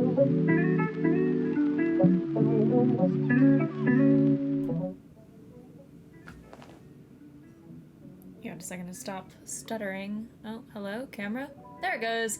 Give it a second to stop stuttering. Oh, hello, camera? There it goes.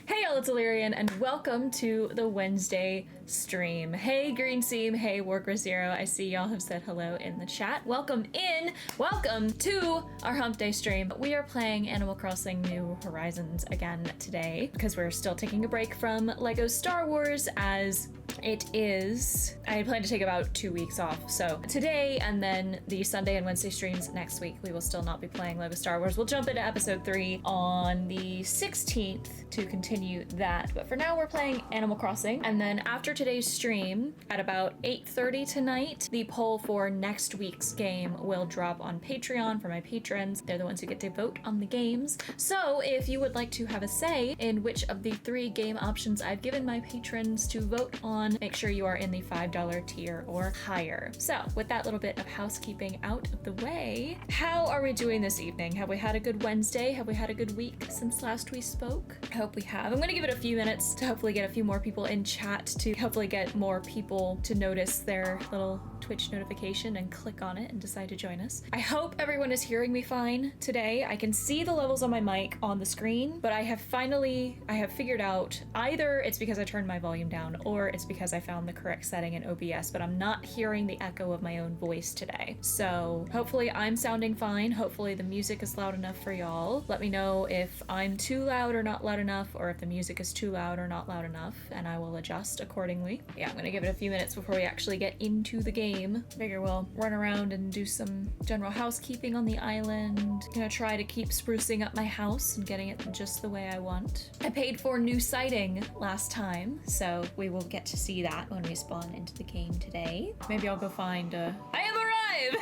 Hey y'all, it's Alirien, and welcome to the Wednesday stream. Hey Green Seam, hey Worker Zero, I see y'all have said hello in the chat. Welcome to our Hump Day stream. We are playing Animal Crossing New Horizons again today, because we're still taking a break from LEGO Star Wars, as it is, I plan to take about 2 weeks off. So today and then the Sunday and Wednesday streams next week, we will still not be playing LEGO Star Wars. We'll jump into episode 3 on the 16th to continue that. But for now, we're playing Animal Crossing. And then after today's stream at about 8:30 tonight, the poll for next week's game will drop on Patreon for my patrons. They're the ones who get to vote on the games. So if you would like to have a say in which of the 3 game options I've given my patrons to vote on, make sure you are in the $5 tier or higher. So with that little bit of housekeeping out of the way, how are we doing this evening? Have we had a good Wednesday? Have we had a good week since last we spoke? I hope we have. I'm gonna give it a few minutes to hopefully get a few more people in chat, to hopefully get more people to notice their little Twitch notification and click on it and decide to join us. I hope everyone is hearing me fine today. I can see the levels on my mic on the screen, but I have figured out either it's because I turned my volume down or it's because I found the correct setting in OBS, but I'm not hearing the echo of my own voice today. So hopefully I'm sounding fine. Hopefully the music is loud enough for y'all. Let me know if I'm too loud or not loud enough, or if the music is too loud or not loud enough, and I will adjust accordingly. Yeah, I'm gonna give it a few minutes before we actually get into the game. Figure we'll run around and do some general housekeeping on the island. Gonna try to keep sprucing up my house and getting it just the way I want. I paid for new siding last time, so we will get to see that when we spawn into the game today. Maybe I'll go find I have arrived!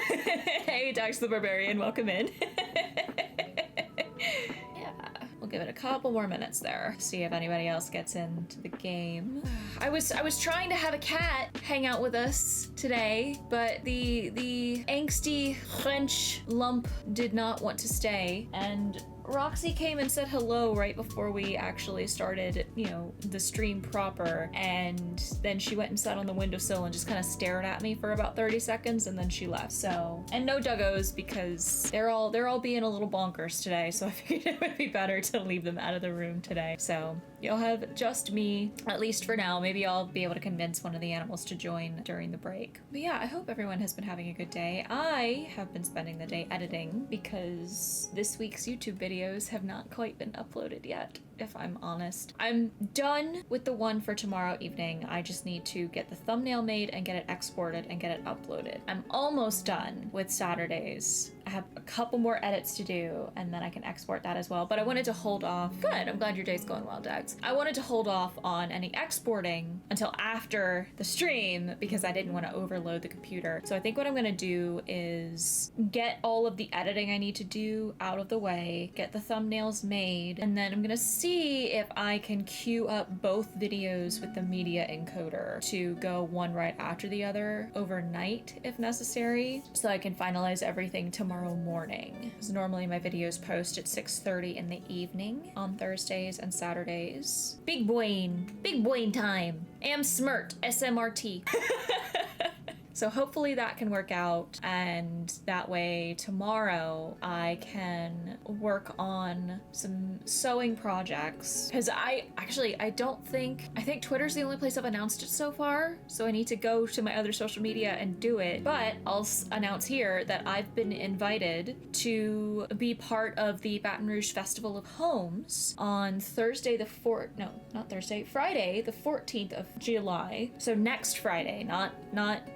Hey, Dax the Barbarian, welcome in. We'll give it a couple more minutes there, see if anybody else gets into the game. I was trying to have a cat hang out with us today, but the angsty French lump did not want to stay, and Roxy came and said hello right before we actually started, the stream proper, and then she went and sat on the windowsill and just kind of stared at me for about 30 seconds, and then she left. So, and no duggos, because they're all being a little bonkers today, so I figured it would be better to leave them out of the room today. So you'll have just me, at least for now. Maybe I'll be able to convince one of the animals to join during the break. But yeah, I hope everyone has been having a good day. I have been spending the day editing because this week's YouTube videos have not quite been uploaded yet, if I'm honest. I'm done with the one for tomorrow evening. I just need to get the thumbnail made and get it exported and get it uploaded. I'm almost done with Saturdays. I have a couple more edits to do, and then I can export that as well. But I wanted to hold off. Good, I'm glad your day's going well, Dax. I wanted to hold off on any exporting until after the stream because I didn't want to overload the computer. So I think what I'm gonna do is get all of the editing I need to do out of the way, get the thumbnails made, and then I'm gonna see if I can queue up both videos with the media encoder to go one right after the other overnight if necessary, so I can finalize everything tomorrow morning. Because normally my videos post at 6:30 in the evening on Thursdays and Saturdays. Big brain time. Am smrt, SMRT. So hopefully that can work out, and that way tomorrow I can work on some sewing projects. Because I think Twitter's the only place I've announced it so far, so I need to go to my other social media and do it. But I'll announce here that I've been invited to be part of the Baton Rouge Festival of Homes on Friday the 14th of July. So next Friday, not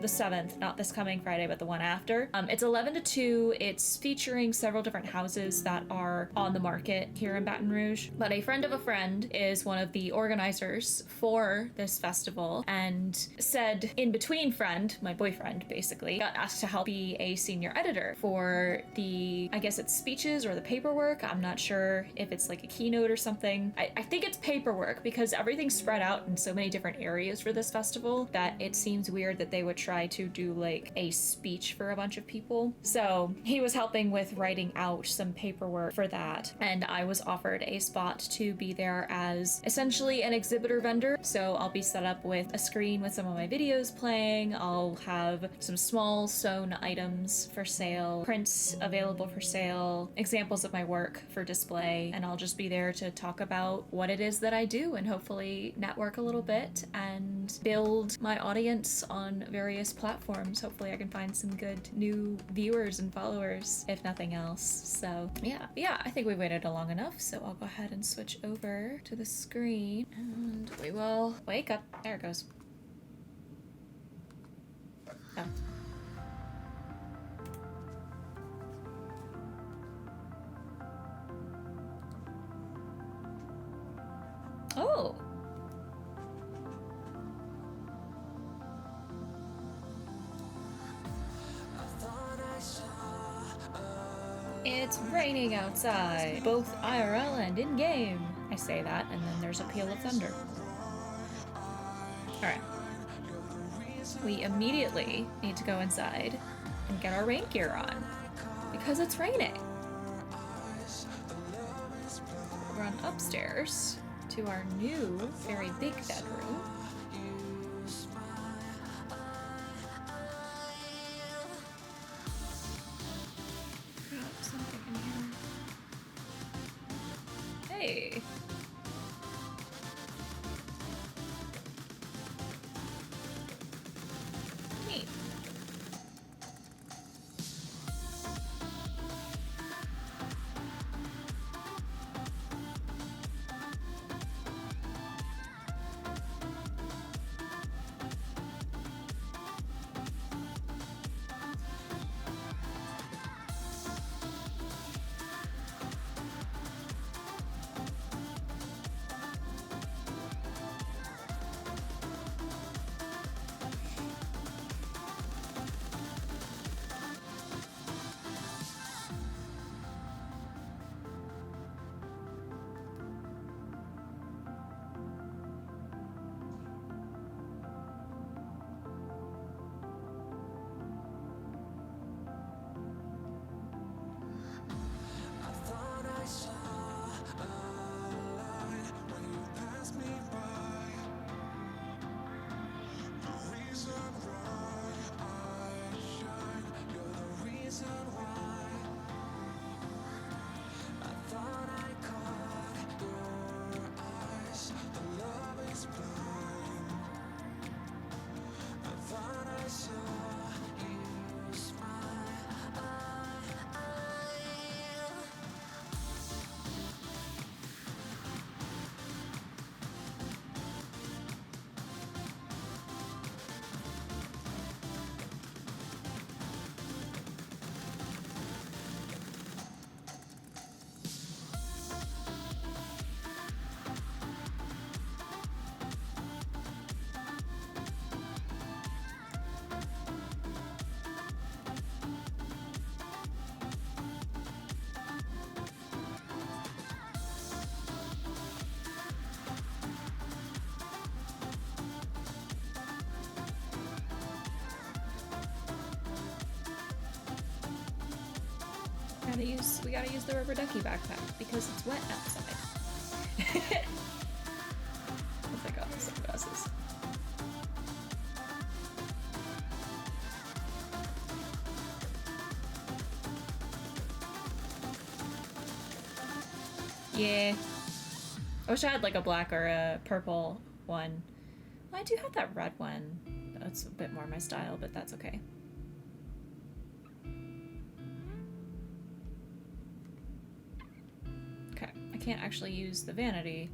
the 7th, not this coming Friday, but the one after. It's 11 to 2. It's featuring several different houses that are on the market here in Baton Rouge. But a friend of a friend is one of the organizers for this festival, and said in between friend, my boyfriend basically, got asked to help be a senior editor for the, I guess it's speeches or the paperwork. I'm not sure if it's like a keynote or something. I think it's paperwork because everything's spread out in so many different areas for this festival that it seems weird that they would try to do like a speech for a bunch of people. So he was helping with writing out some paperwork for that, and I was offered a spot to be there as essentially an exhibitor vendor. So I'll be set up with a screen with some of my videos playing. I'll have some small sewn items for sale, prints available for sale, examples of my work for display, and I'll just be there to talk about what it is that I do and hopefully network a little bit and build my audience on various platforms. Hopefully I can find some good new viewers and followers, if nothing else. So yeah, I think we waited long enough, so I'll go ahead and switch over to the screen and we will wake up. There it goes. Oh. Oh. It's raining outside, both IRL and in-game. I say that, and then there's a peal of thunder. Alright. We immediately need to go inside and get our rain gear on, because it's raining. We'll run upstairs to our new, very big bedroom. Hey. Neat. We gotta use the rubber ducky backpack because it's wet outside. I'll take off the sunglasses. Yeah. I wish I had like a black or a purple one. Well, I do have that red one. That's a bit more my style, but that's okay. Can't actually use the vanity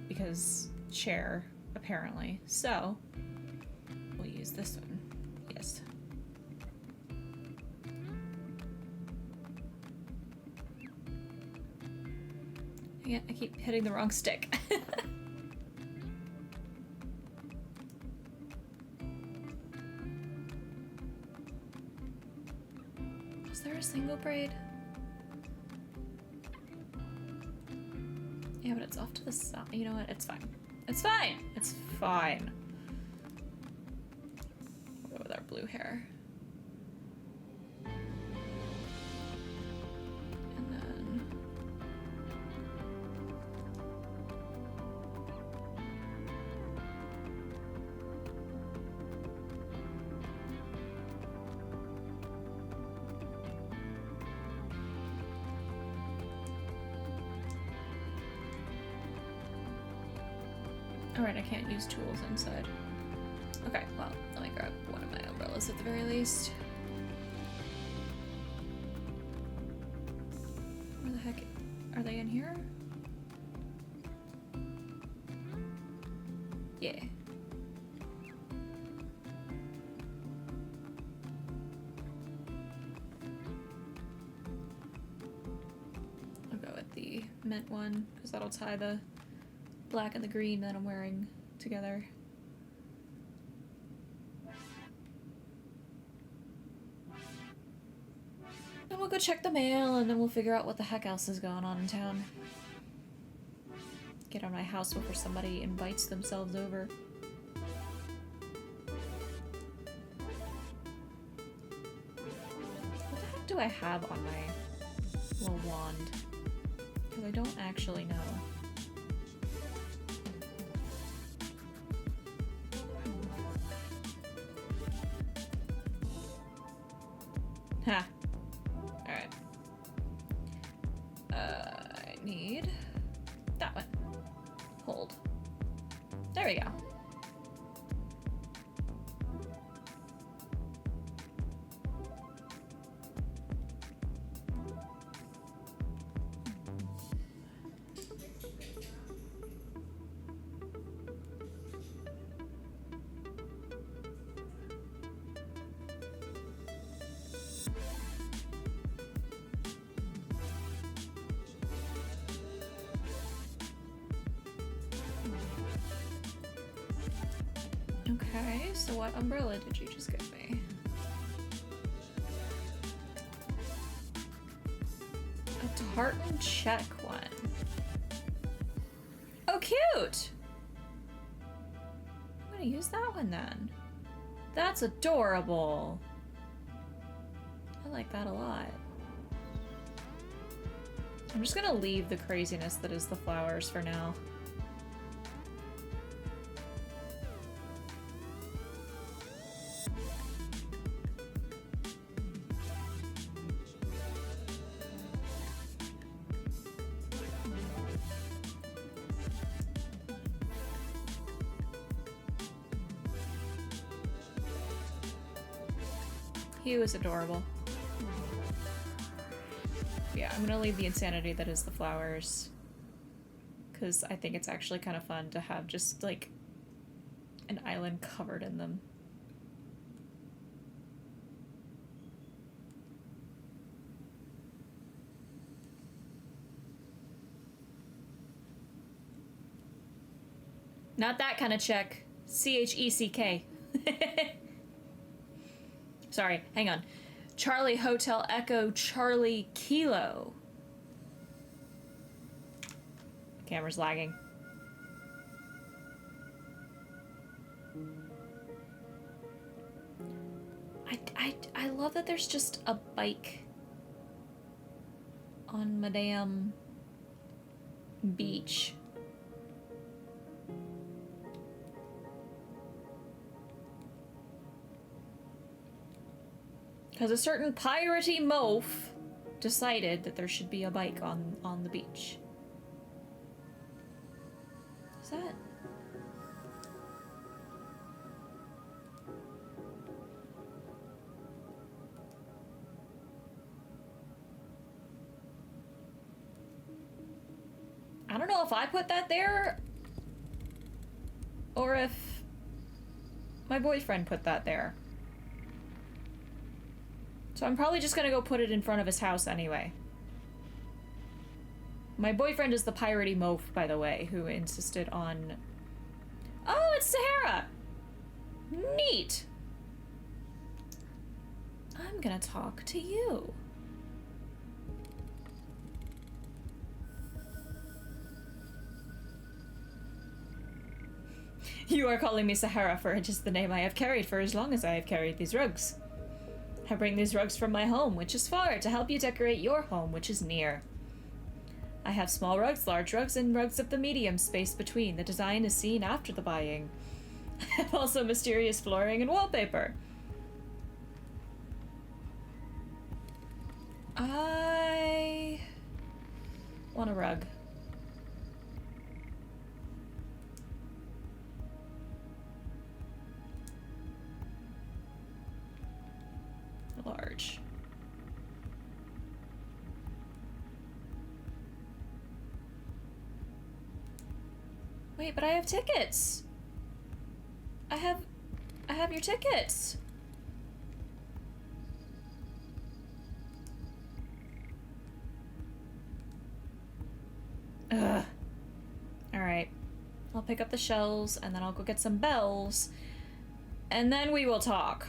because chair apparently, so we'll use this one. Yes. Yeah, I keep hitting the wrong stick. Was there a single braid? Yeah, but it's off to the side. You know what? It's fine. It's fine. It's fine. Go with our blue hair. And then... Alright, I can't use tools inside. Okay, well, let me grab one of my umbrellas at the very least. Where the heck are they in here? Yeah. I'll go with the mint one, because that'll tie the black and the green that I'm wearing together. Then we'll go check the mail, and then we'll figure out what the heck else is going on in town. Get out of my house before somebody invites themselves over. What the heck do I have on my little wand? Because I don't actually know. Ha. Alright. I need that one. Hold. There we go. Okay, so what umbrella did you just give me? A tartan check one. Oh, cute! I'm gonna use that one then. That's adorable. I like that a lot. I'm just gonna leave the craziness that is the flowers for now. He was adorable. Yeah, I'm gonna leave the insanity that is the flowers, because I think it's actually kind of fun to have just, like, an island covered in them. Not that kind of check. C-H-E-C-K. Sorry, hang on. Charlie Hotel Echo Charlie Kilo. Camera's lagging. I love that there's just a bike on Madame Beach. Because a certain piratey moaf decided that there should be a bike on the beach. Is that? I don't know if I put that there or if my boyfriend put that there. So I'm probably just gonna go put it in front of his house anyway. My boyfriend is the piratey moaf, by the way, who insisted on... Oh, it's Sahara! Neat! I'm gonna talk to you. You are calling me Sahara, for it is the name I have carried for as long as I have carried these rugs. I bring these rugs from my home, which is far, to help you decorate your home, which is near. I have small rugs, large rugs, and rugs of the medium space between. The design is seen after the buying. I have also mysterious flooring and wallpaper. I want a rug. Large. Wait, but I have tickets. I have your tickets. Ugh. Alright. I'll pick up the shells, and then I'll go get some bells, and then we will talk.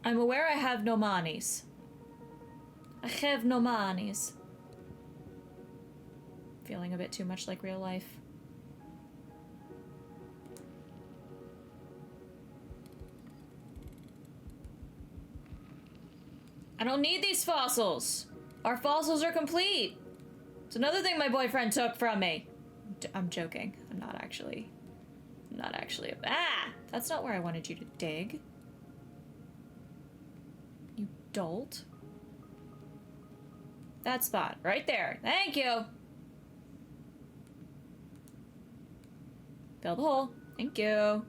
I'm aware I have no monies. I have no monies. Feeling a bit too much like real life. I don't need these fossils. Our fossils are complete. It's another thing my boyfriend took from me. I'm joking. I'm not actually. Ah! That's not where I wanted you to dig. You dolt. That spot, right there. Thank you. Fill the hole. Thank you.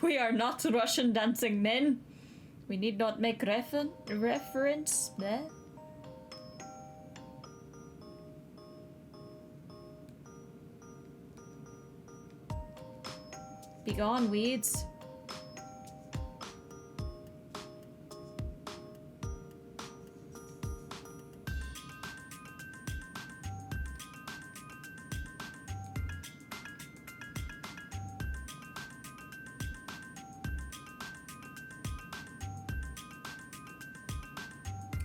We are not Russian dancing men. We need not make reference. Bleh. Be gone, weeds.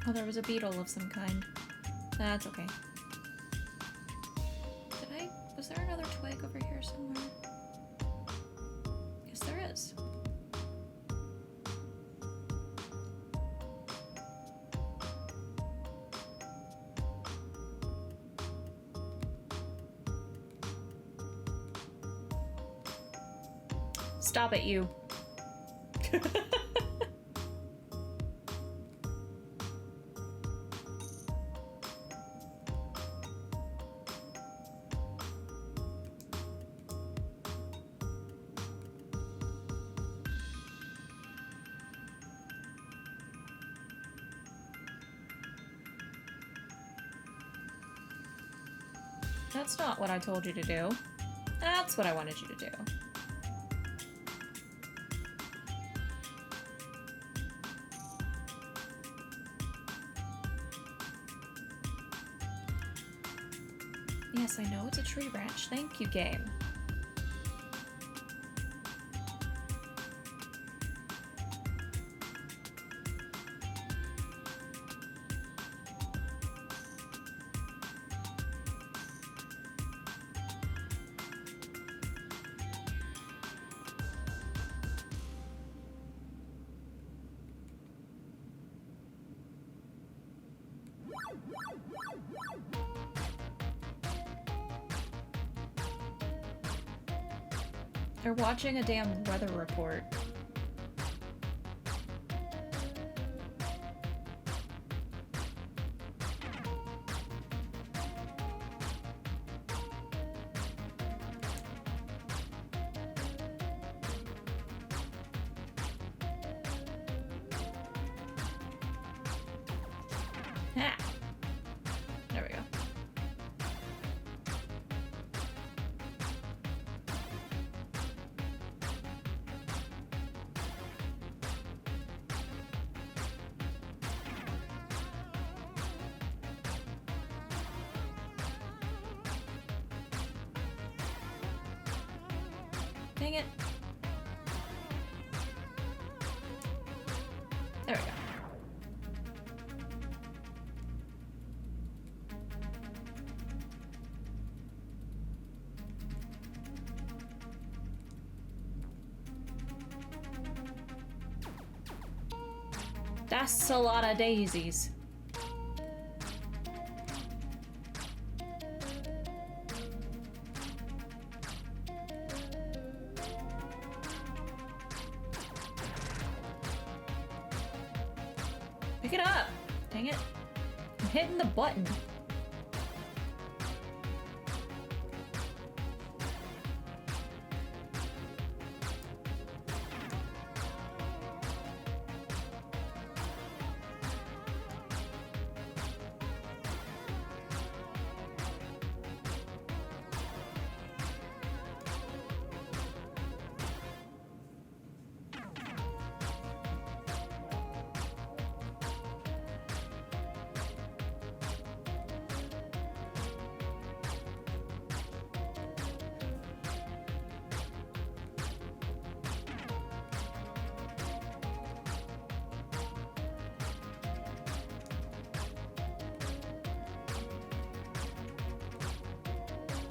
Oh, there was a beetle of some kind. That's okay. Was there another twig over here somewhere? Yes, there is. Stop it, you. That's not what I told you to do. That's what I wanted you to do. Yes, I know it's a tree branch. Thank you, game. They're watching a damn weather report. Ah. There we go. Dang it. There we go. That's a lot of daisies. Pick it up! Dang it. I'm hitting the button.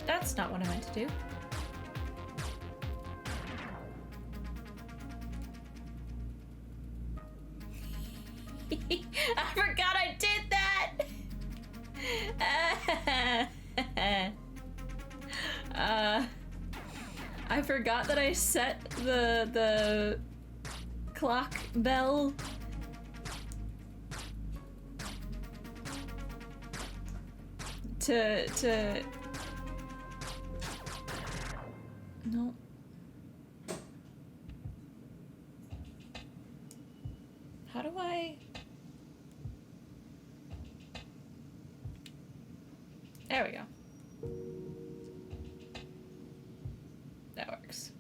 That's not what I meant to do. I forgot I did that! I forgot that I set the clock bell to no. How do I? There we go. That works.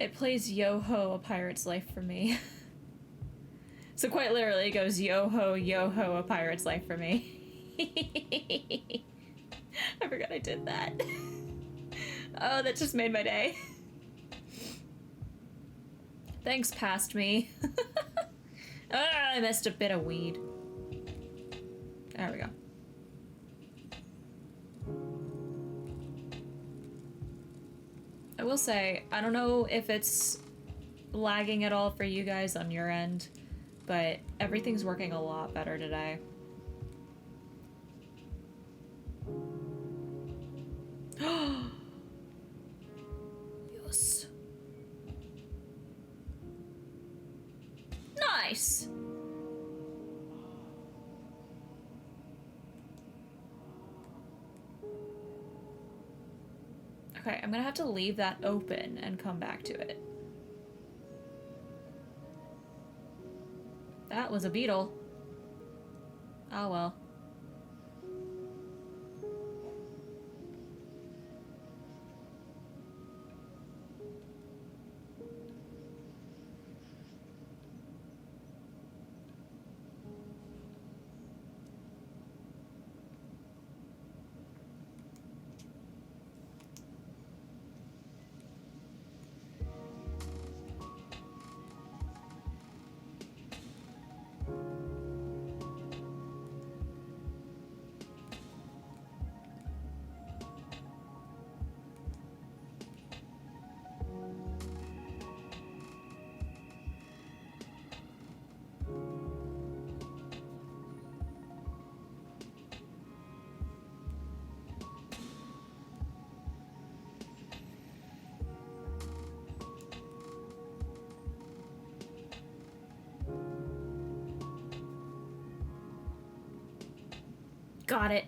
It plays Yo-Ho, A Pirate's Life for me. So quite literally it goes Yo-Ho, Yo-Ho, A Pirate's Life for me. I forgot I did that. Oh, that just made my day. Thanks, past me. I missed a bit of weed. There we go. I will say, I don't know if it's lagging at all for you guys on your end, but everything's working a lot better today. Yes. Nice. Okay, I'm gonna have to leave that open and come back to it. That was a beetle. Oh well. Got it.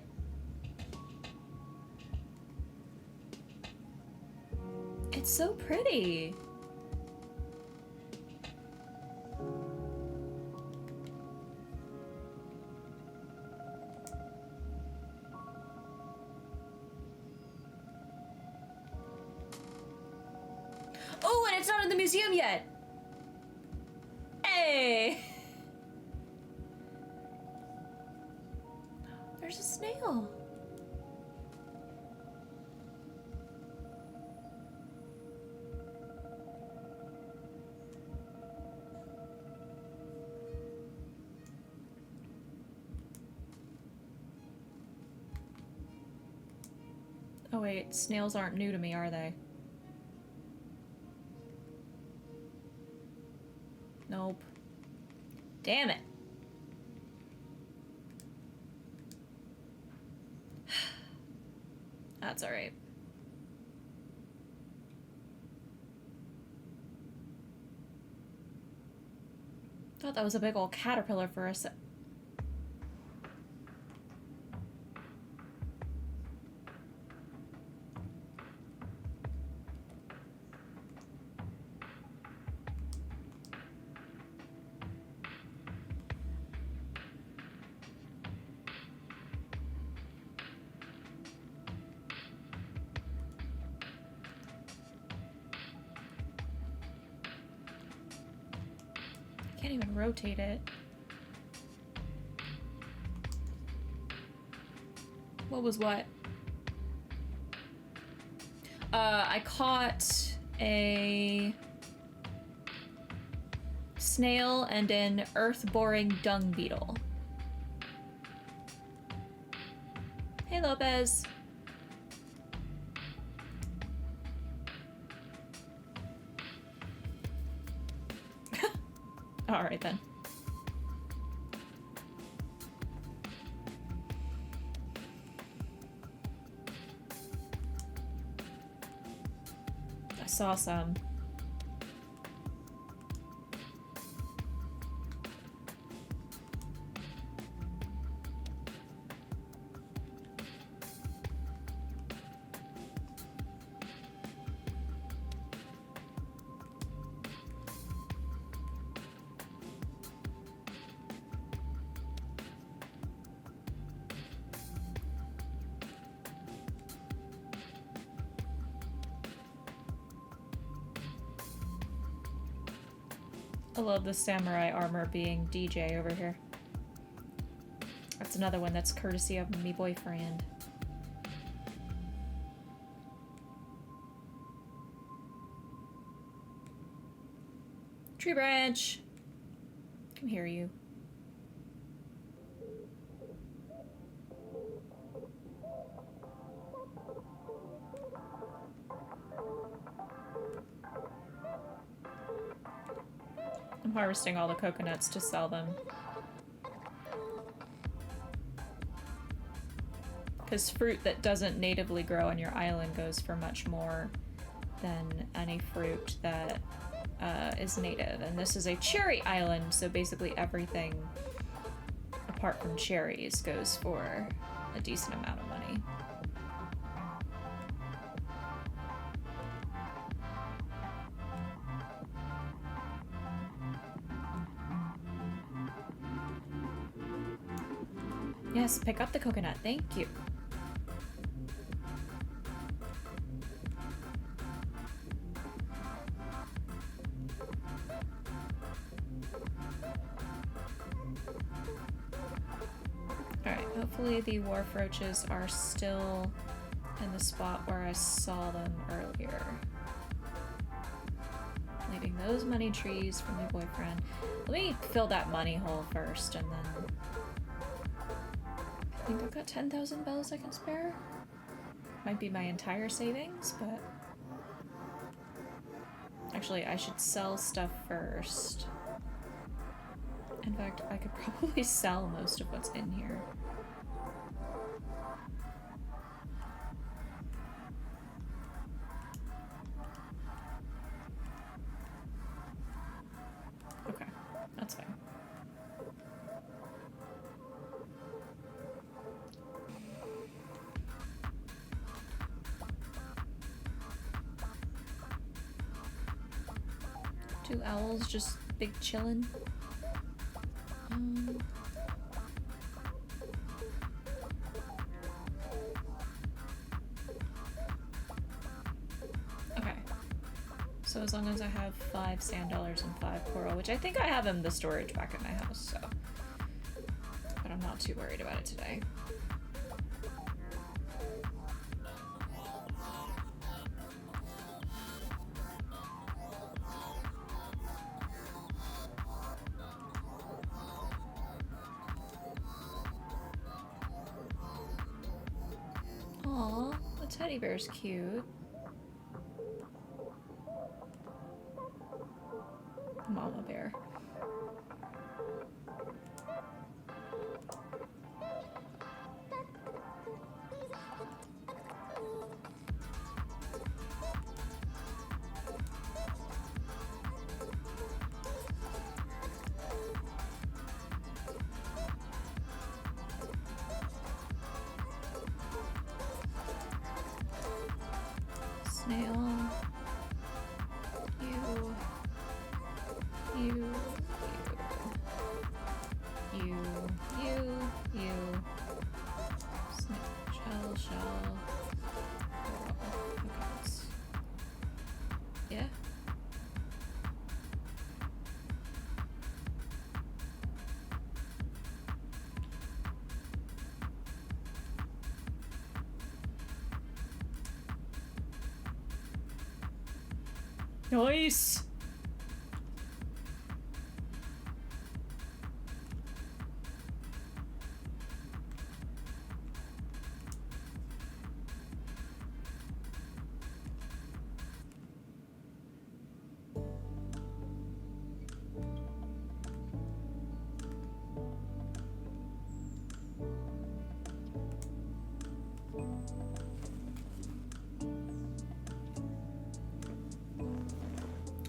It's so pretty. Oh, and it's not in the museum yet. Hey. There's a snail. Oh wait, snails aren't new to me, are they? Nope. Damn it. That's alright. Thought that was a big old caterpillar for a sec. Can't even rotate it. What was what? I caught a snail and an earth-boring dung beetle. Hey, Lopez. Alright then. I saw some. I love the samurai armor being DJ over here. That's another one that's courtesy of me boyfriend. Tree branch! Can hear you. I'm harvesting all the coconuts to sell them. Because fruit that doesn't natively grow on your island goes for much more than any fruit that is native. And this is a cherry island, so basically everything apart from cherries goes for a decent amount of money. Yes, pick up the coconut. Thank you. Alright, hopefully the wharf roaches are still in the spot where I saw them earlier. Leaving those money trees for my boyfriend. Let me fill that money hole first and then... I think I've got 10,000 bells I can spare. Might be my entire savings, but... Actually, I should sell stuff first. In fact, I could probably sell most of what's in here. Okay, that's fine. Two owls just big chillin'. Okay. So as long as I have 5 sand dollars and 5 coral, which I think I have in the storage back at my house, so. But I'm not too worried about it today. The teddy bear's cute. Mama bear. Snail. You. Shell. Yeah. Nice.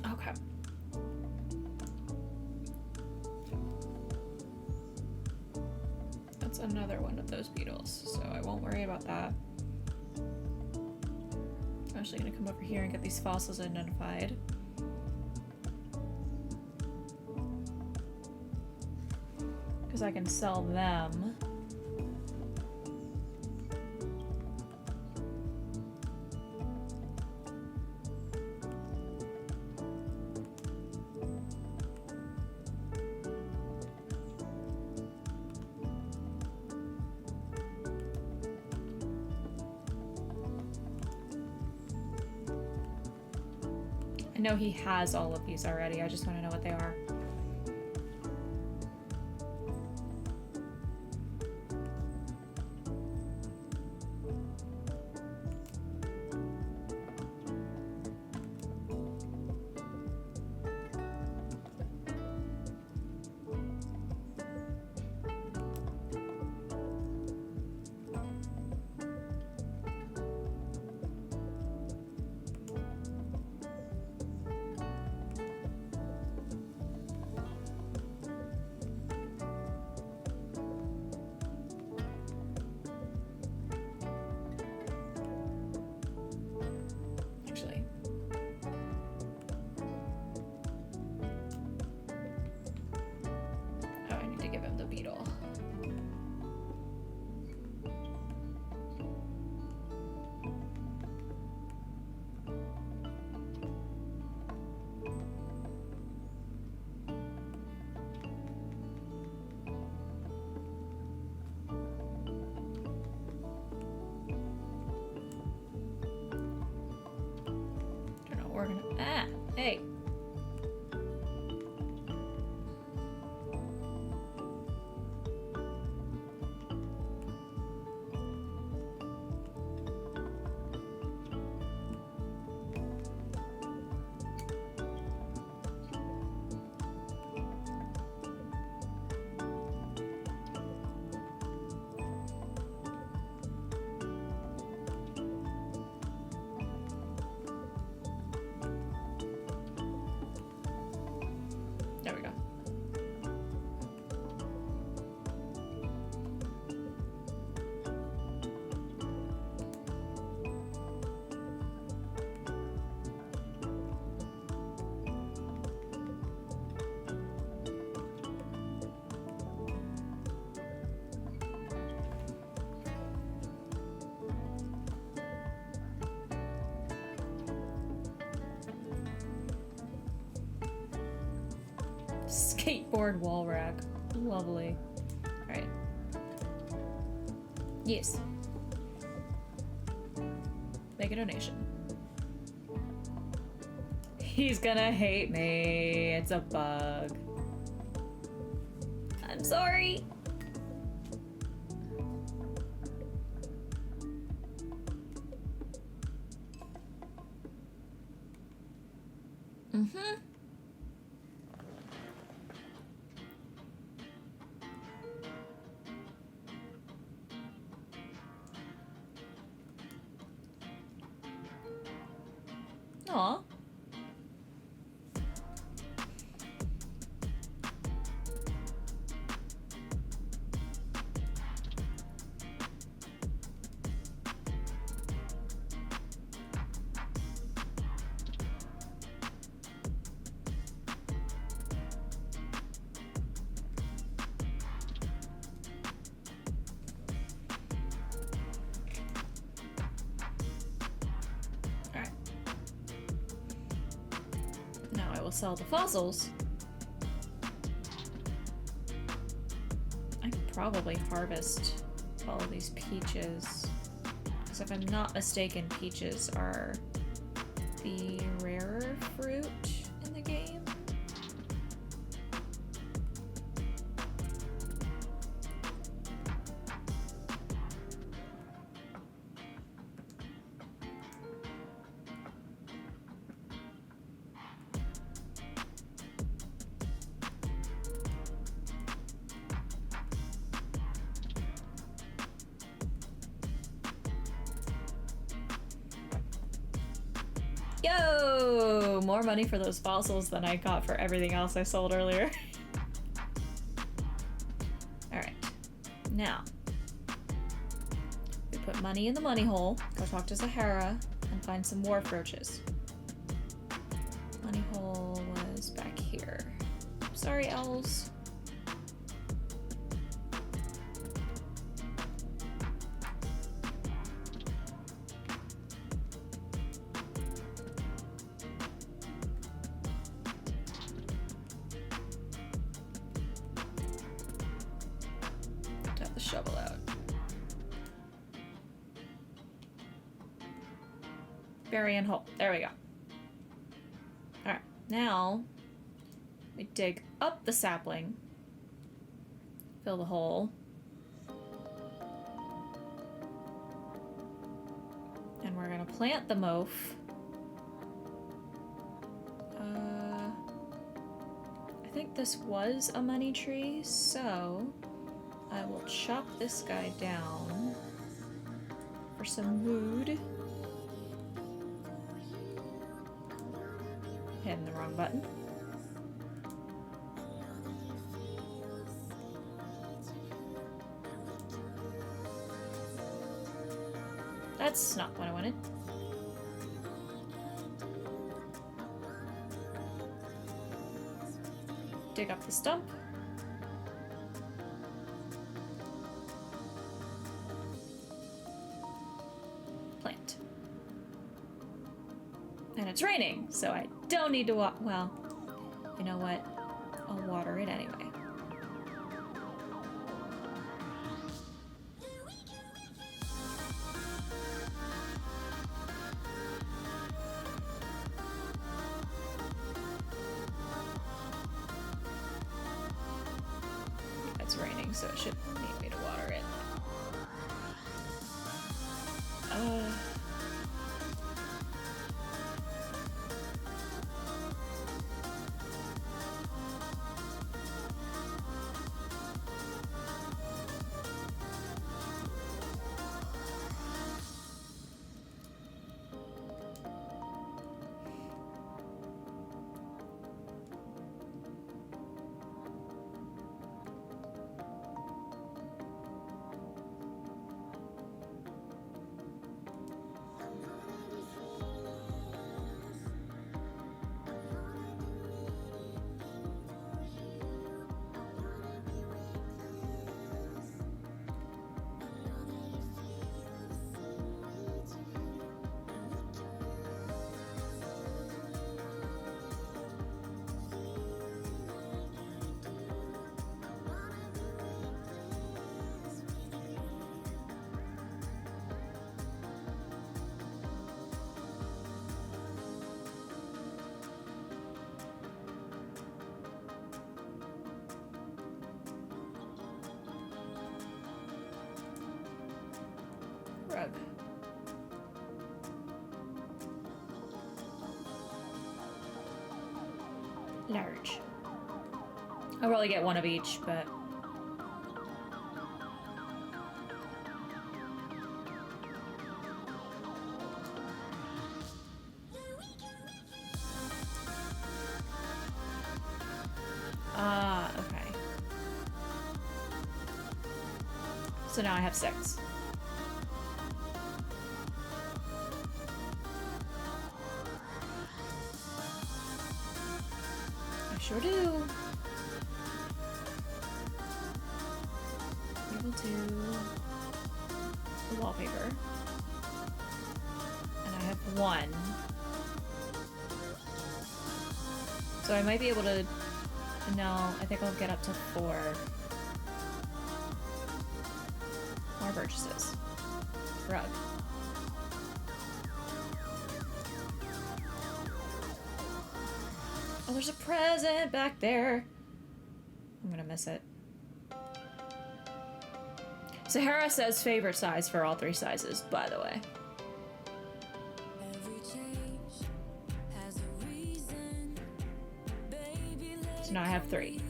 Okay. That's another one of those beetles, so I won't worry about that. I'm actually gonna come over here and get these fossils identified. Because I can sell them. I know he has all of these already, I just want to know what they are. Hey. There we go. Skateboard wall rack. Lovely. Alright. Yes. Make a donation. He's gonna hate me. It's a bug. I'm sorry. Mm-hmm. Aw. Alright. Now I will sell the fossils. I could probably harvest all of these peaches. Because if I'm not mistaken, peaches are the rarer fruit in the game. Yo! More money for those fossils than I got for everything else I sold earlier. Alright. Now. We put money in the money hole. Go talk to Sahara and find some wharf roaches. Money hole was back here. Sorry, owls. Shovel out. Bury and hole. There we go. Alright, now we dig up the sapling, fill the hole, and we're gonna plant the moaf. I think this was a money tree, so I will chop this guy down for some wood. Hitting the wrong button. That's not what I wanted. Dig up the stump. Plant. And it's raining, so I don't need to well, you know what? I'll water it anyway. It's raining, so it shouldn't need me to water it. Rug. Large. I'll probably get one of each, but... Ah, okay. So now I have 6. I sure do. Able to the wallpaper. And I have 1. So I might be able to... No, I think I'll get up to 4. More purchases. Rug. Oh, there's a present back there. I'm gonna miss it. Sahara says favorite size for all 3 sizes, by the way. So now I have 3.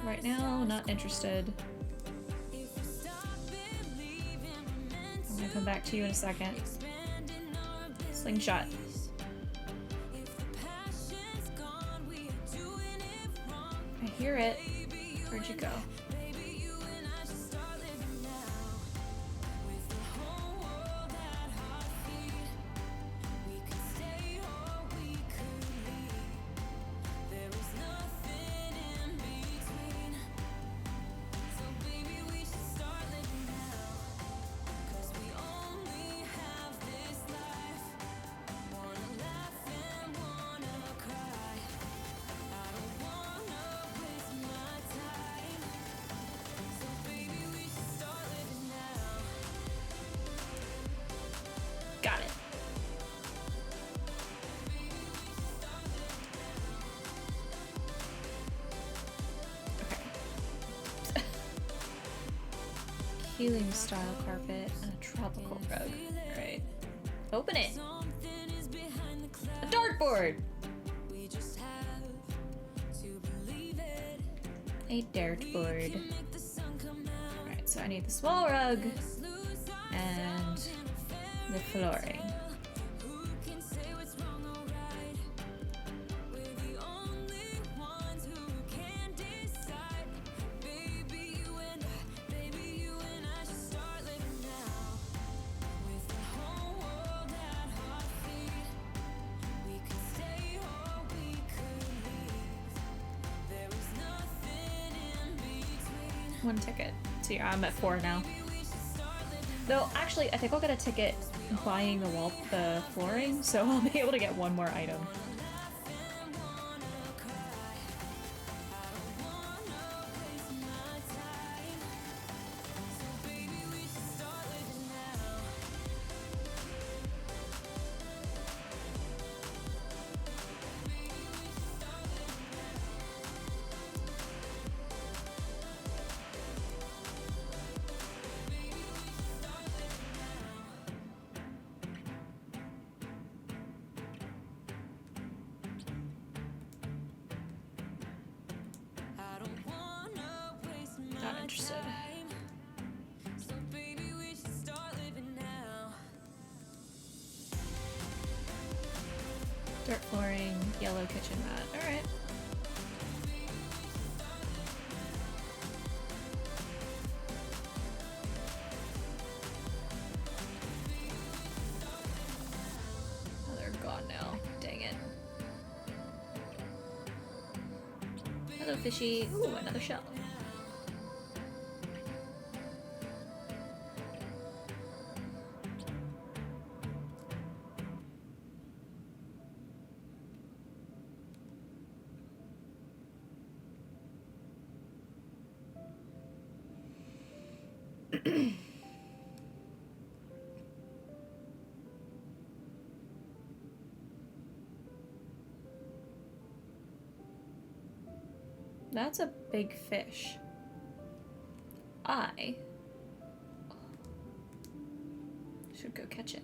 Right now, not interested. I'm gonna come back to you in a second. Slingshot. I hear it. Where'd you go? Got it. Okay. Healing style carpet and a tropical rug. Alright. Open it. A dartboard! A dartboard. Alright, so I need the small rug and the flooring. One ticket. So yeah, I'm at 4 now. Though, actually, I think I'll get a ticket buying the flooring, so I'll be able to get 1 more item. Not interested. Dirt flooring, yellow kitchen mat. Alright. Oh, they're gone now. Dang it. Hello, fishy. Ooh, another shell. That's a big fish. I should go catch it.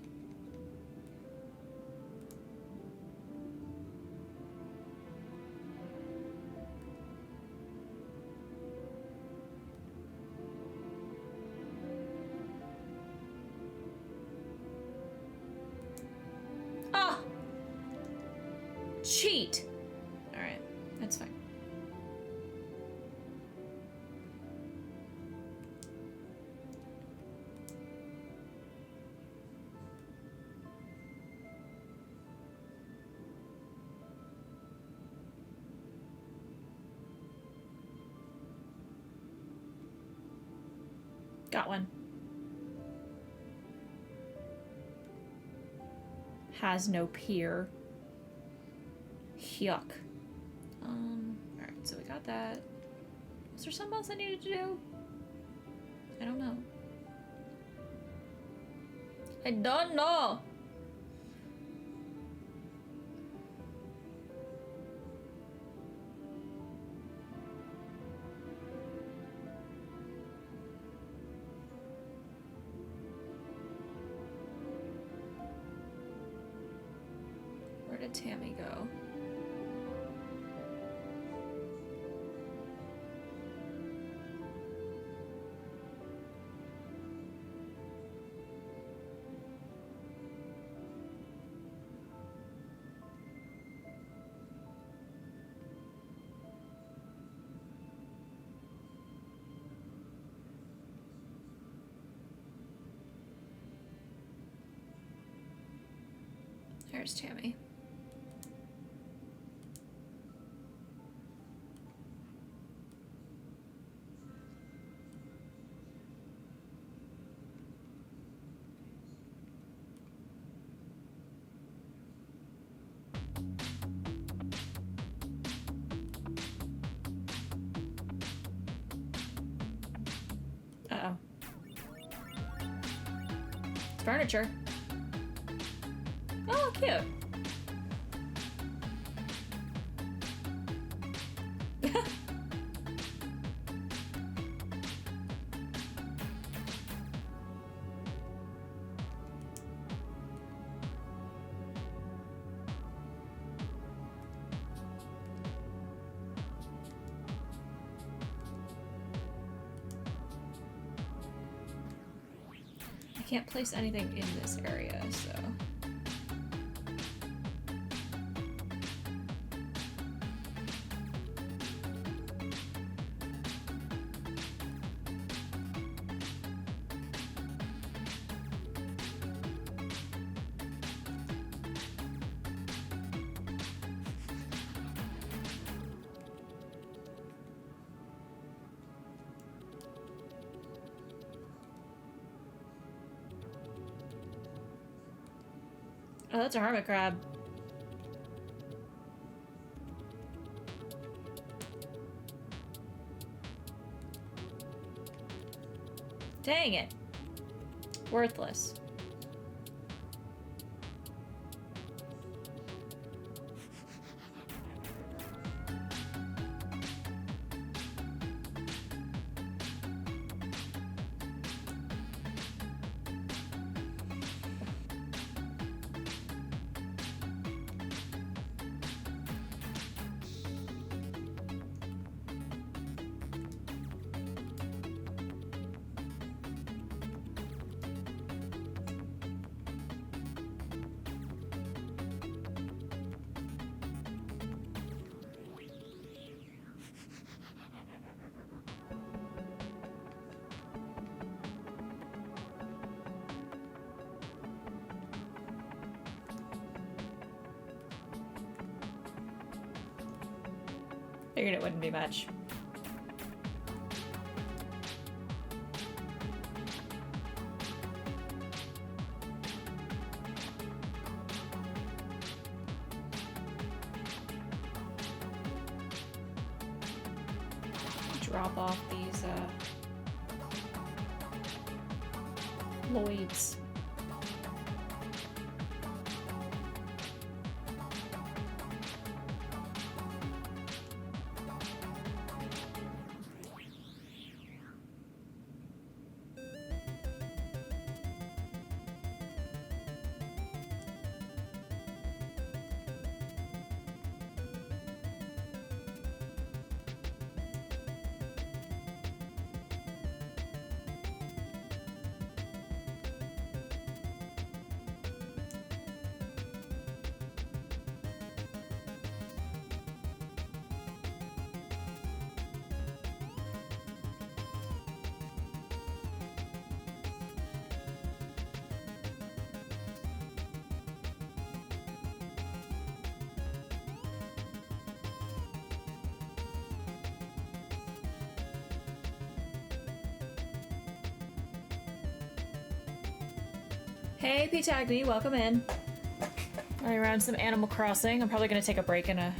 Cheat! Alright, that's fine. Got one. Has no peer. Yuck. Alright, so we got that. Was there something else I needed to do? I don't know. I don't know! Where did Tammy go? There's Tammy. Uh-oh. It's furniture. Oh, cute. I can't place anything in this area, so... Oh, that's a hermit crab. Dang it. Worthless. Figured it wouldn't be much. Drop off these Lloyds. Hey, Pitagni, welcome in. Running around some Animal Crossing. I'm probably gonna take a break in a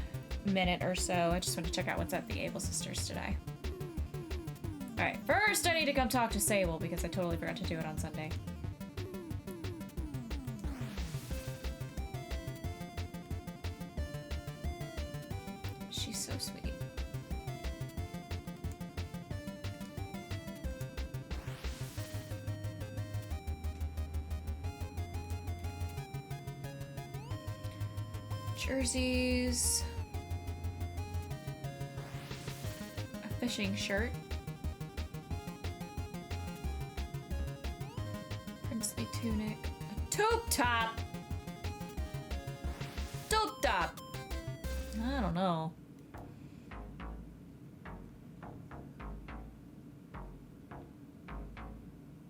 minute or so. I just want to check out what's at the Able Sisters today. Alright, first I need to come talk to Sable because I totally forgot to do it on Sunday. She's so sweet. Jerseys. A fishing shirt. Princely tunic. A tube top! Tube top! I don't know.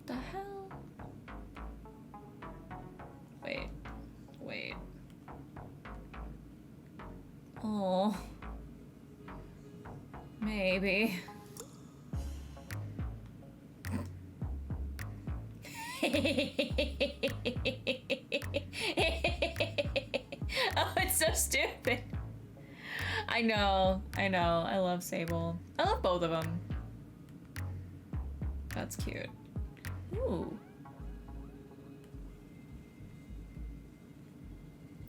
The hell? Wait. Oh. Maybe. Oh, it's so stupid. I know. I love Sable. I love both of them. That's cute. Ooh.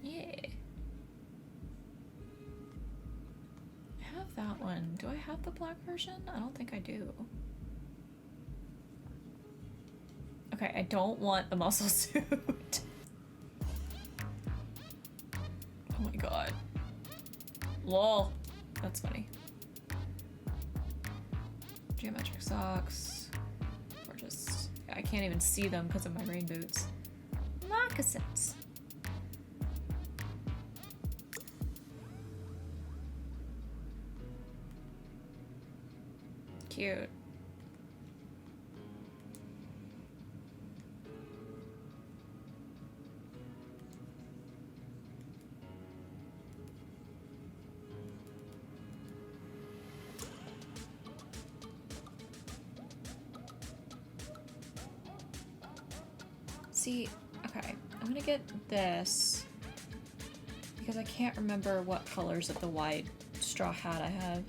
Yeah. I have that one. Do I have the black version? I don't think I do. Okay, I don't want the muscle suit. Oh my god. Lol. That's funny. Geometric socks. Or just... I can't even see them because of my rain boots. Moccasins. Cute. See, okay, I'm gonna get this because I can't remember what colors of the wide straw hat I have.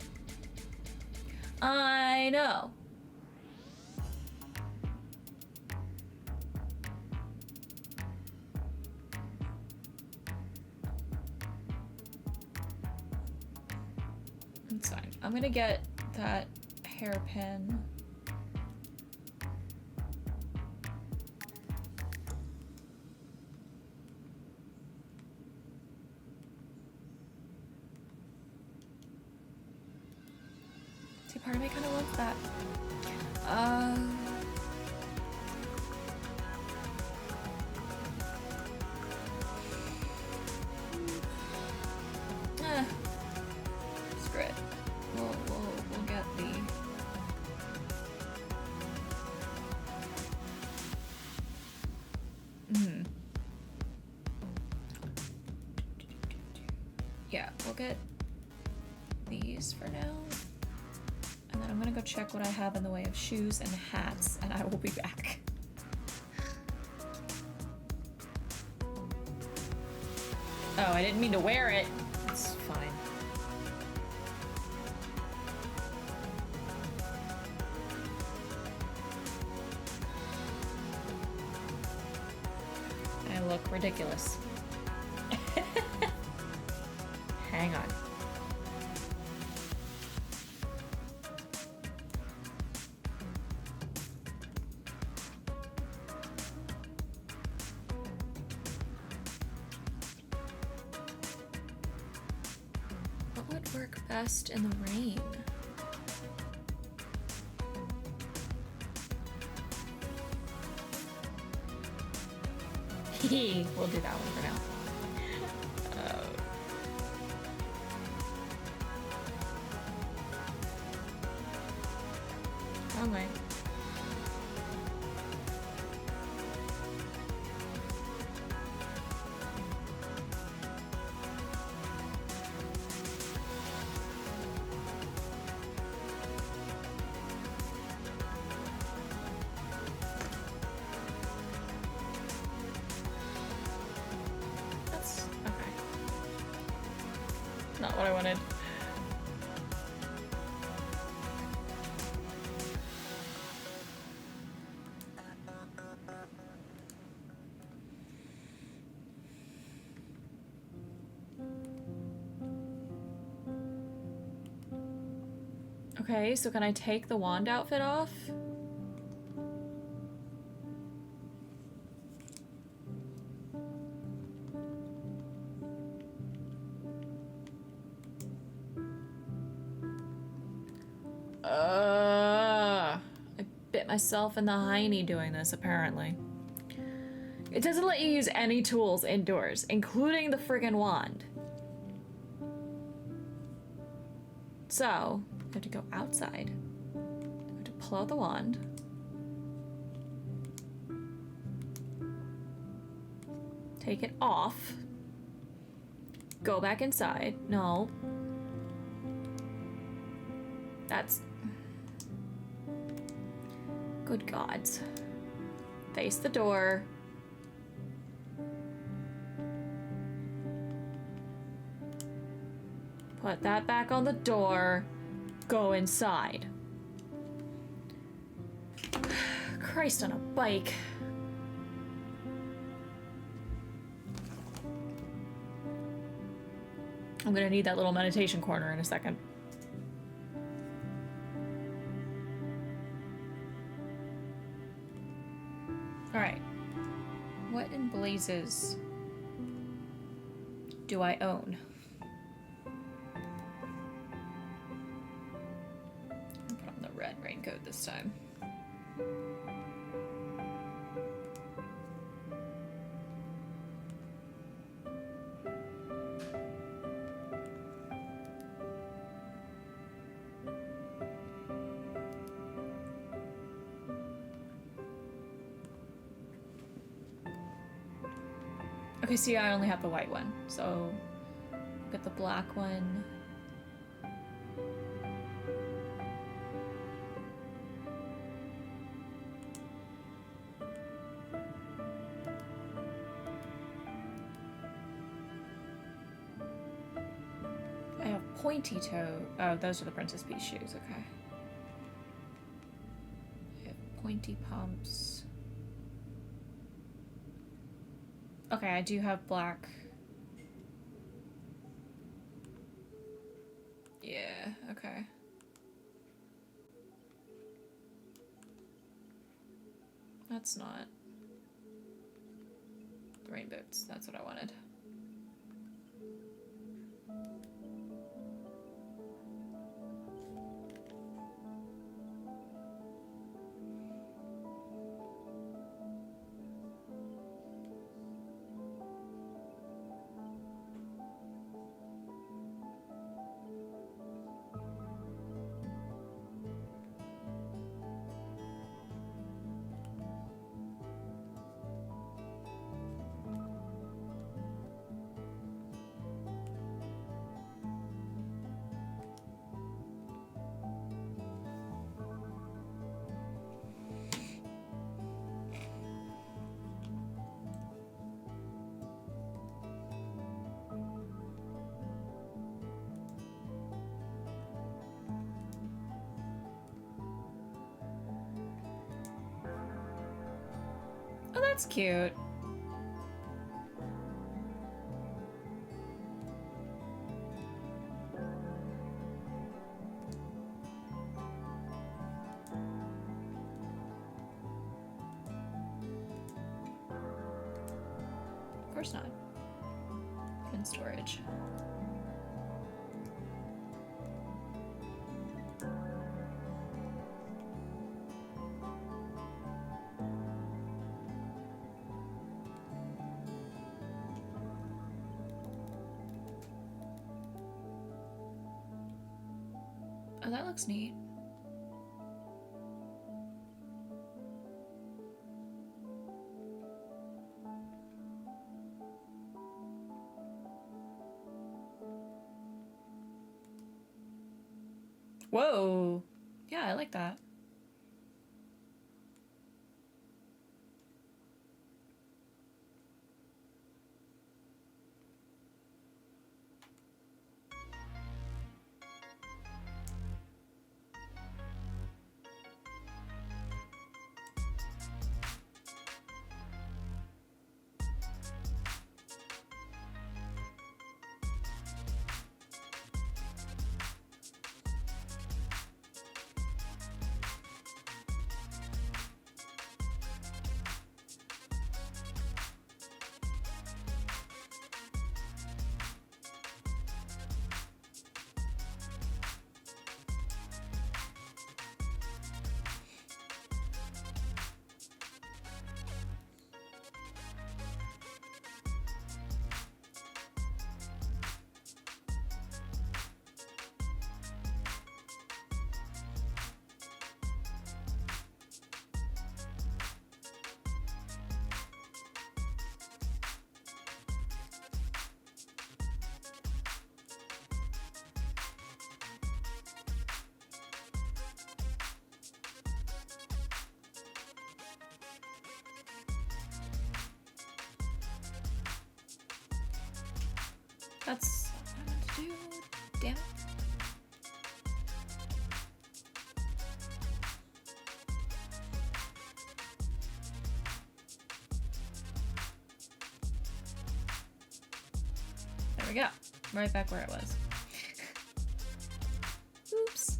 I know. It's fine. I'm gonna get that hairpin. See, part of me kind of wants that. Screw it. We'll get the... Yeah, we'll get these for now. And then I'm gonna go check what I have in the way of shoes and hats, and I will be back. Oh, I didn't mean to wear it. It's fine. I look ridiculous. Hang on. What would work best in the rain? We'll do that one for now. Wrong way. Not what I wanted. Okay, so can I take the wand outfit off? I bit myself in the hiney doing this, apparently. It doesn't let you use any tools indoors, including the friggin' wand. So, I have to go outside. I have to pull out the wand. Take it off. Go back inside. No. That's... Good gods. Face the door. Put that back on the door. Go inside. Christ on a bike. I'm gonna need that little meditation corner in a second. Alright. What in blazes do I own? I'll put on the red raincoat this time. Okay, see, I only have the white one, so get the black one. I have pointy toe. Oh, those are the Princess Peach shoes, okay. I have pointy pumps. Okay, I do have black. Yeah, okay. That's not. The rain boots, that's what I wanted. Oh, that's cute. Of course not. In storage. Oh, that looks neat. Whoa. Yeah, I like that. That's what I meant to do. Damn it. There we go. Right back where it was. Oops.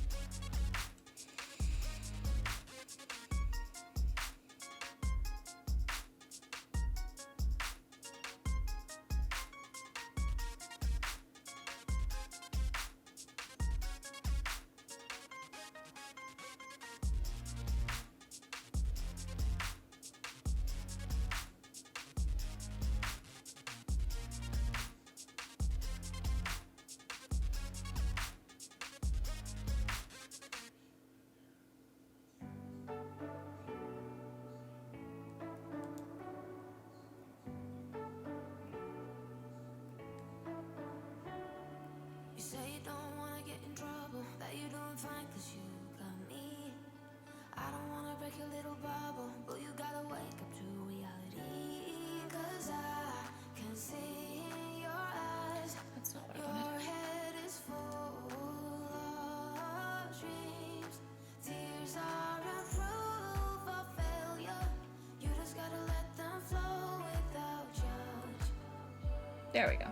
There we go.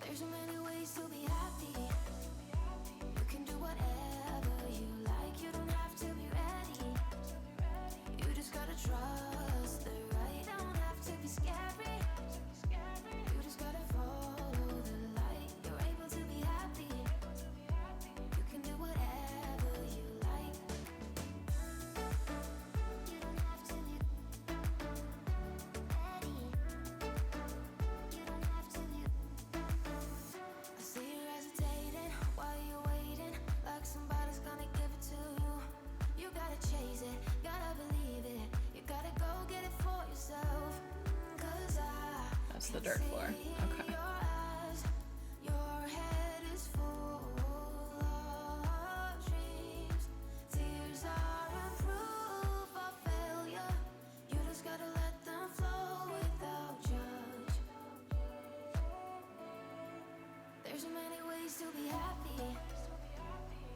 There's so many ways to be happy. You can do whatever you like. You don't have to be ready. You just gotta trust the right. Don't have to be scary. You just gotta follow the light. You're able to be happy. You can do whatever you like. You don't have to be ready. You don't have to be. I see you hesitating while you're waiting, like somebody's gonna give it to you. You gotta chase it, gotta believe it. You gotta go get it for yourself. 'Cause That's the dirt floor. Okay. your eyes, your head is full of dreams. Tears are a proof of failure. You just gotta let them flow without judge. There's so many ways to be happy.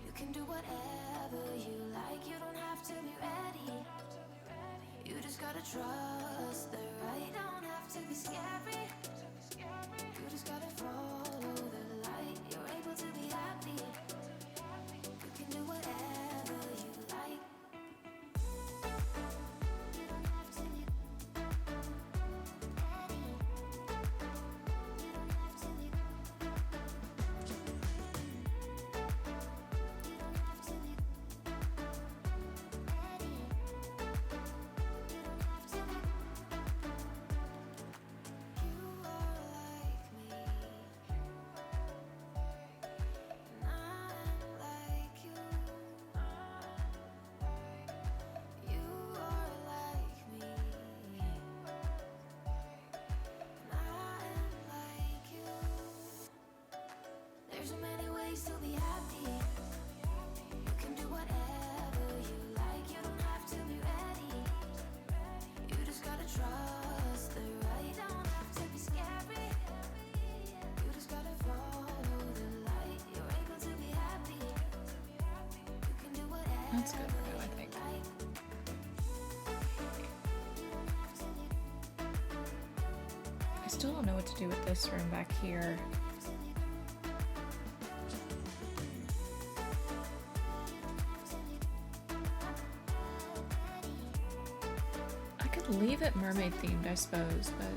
You can do whatever you like. You don't have to be ready. You just gotta trust the right. Don't have to be scary. You just gotta follow the light. You're able to be happy. You can do whatever you like. You don't have to be ready. You don't have to be. You don't have to be ready. You don't have to be. You are like me, and I'm like you. You are like me, and I'm like you. There's so many ways to be happy. You can do whatever you like. You don't have to be ready. You just gotta trust the right. Don't have to be scary. You just gotta follow the light. You're able to be happy. You can do whatever That's good for now, I think. you like. You don't have to be I still don't know what to do with this room back here. I could leave it mermaid themed, I suppose, but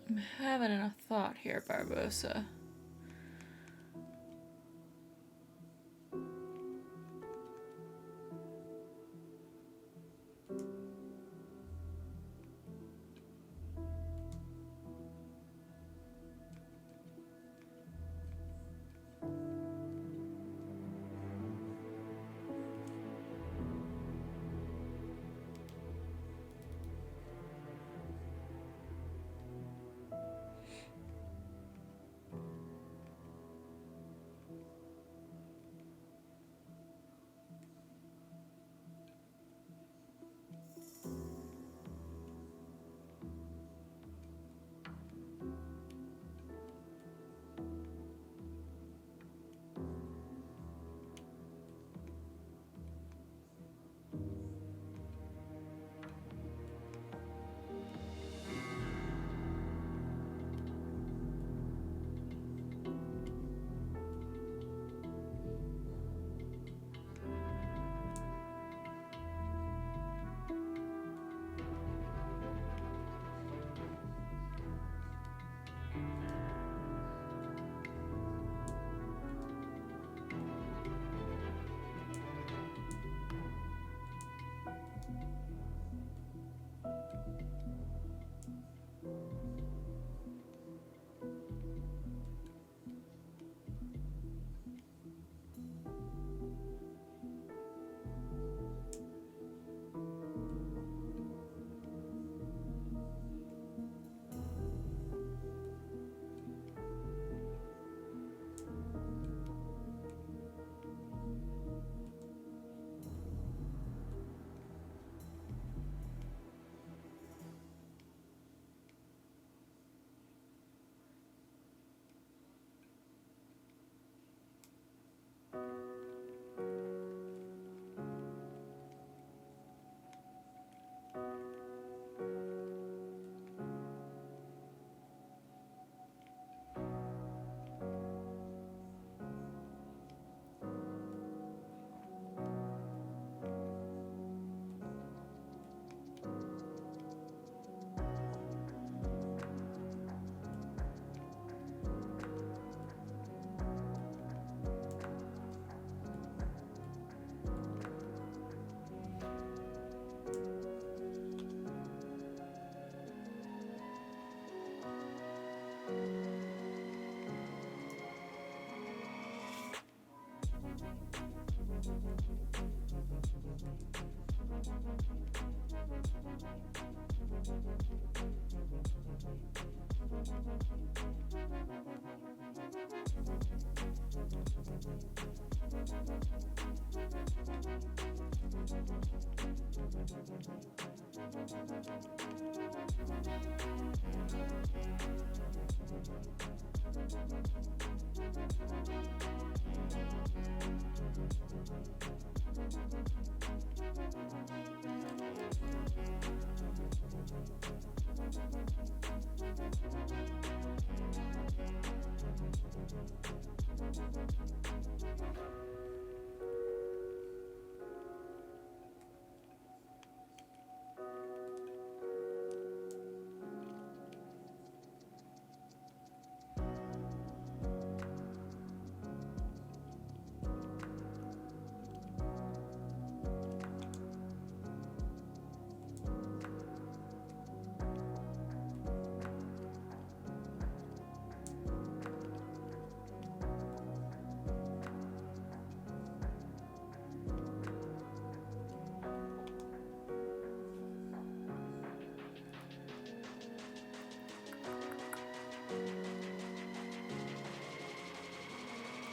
I'm having a thought here, Barbosa.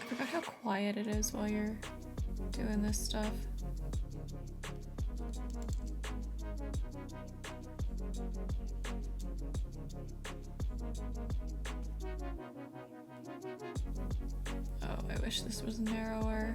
I forgot how quiet it is while you're doing this stuff. Oh, I wish this was narrower.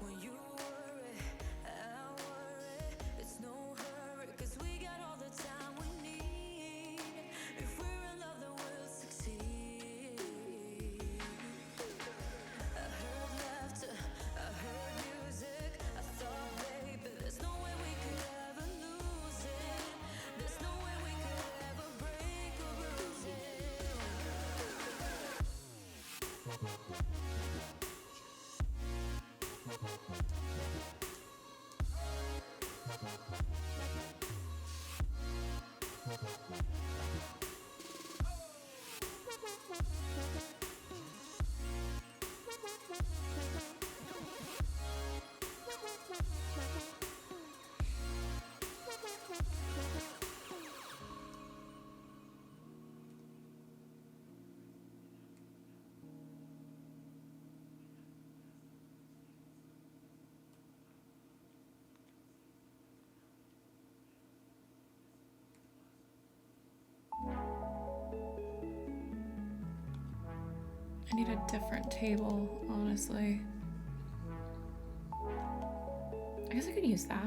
When you worry, I worry. It's no hurry, 'cause we got all the time we need. If we're in love, then we'll succeed. I heard laughter, I heard music. I thought, baby, there's no way we could ever lose it. There's no way we could ever break or bruise it. I need a different table, honestly. I guess I could use that.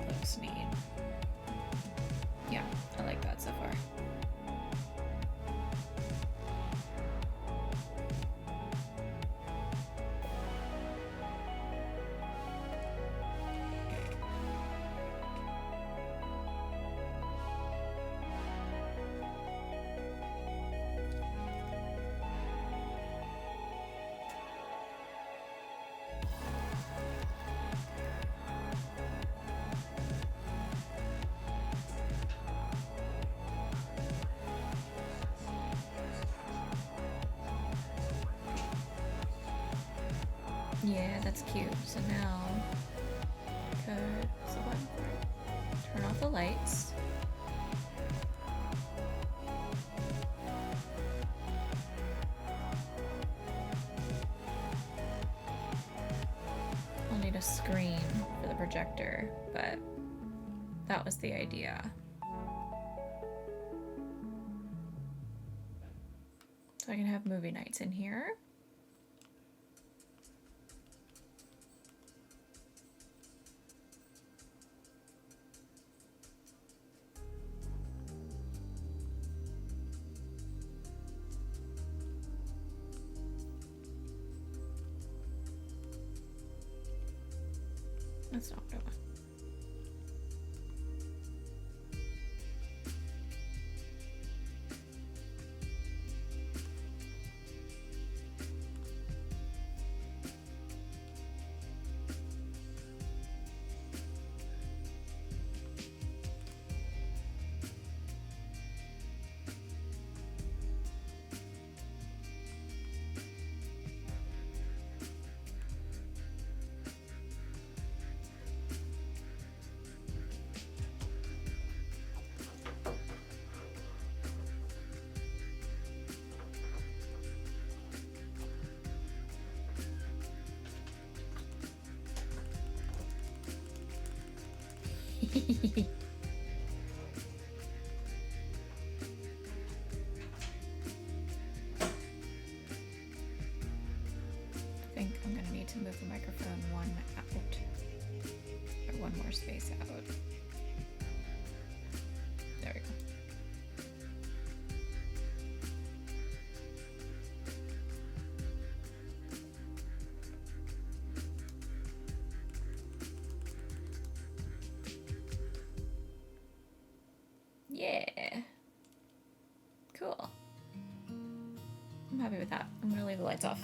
Looks neat. Yeah, I like that so far. Yeah, that's cute. So now, what's the button for it? Turn off the lights. I'll need a screen for the projector, but that was the idea. So I can have movie nights in here. That's not what I want. think I'm gonna need to move the microphone one out. Or one more space out. There we go. Yeah. Cool. I'm happy with that. I'm gonna leave the lights off.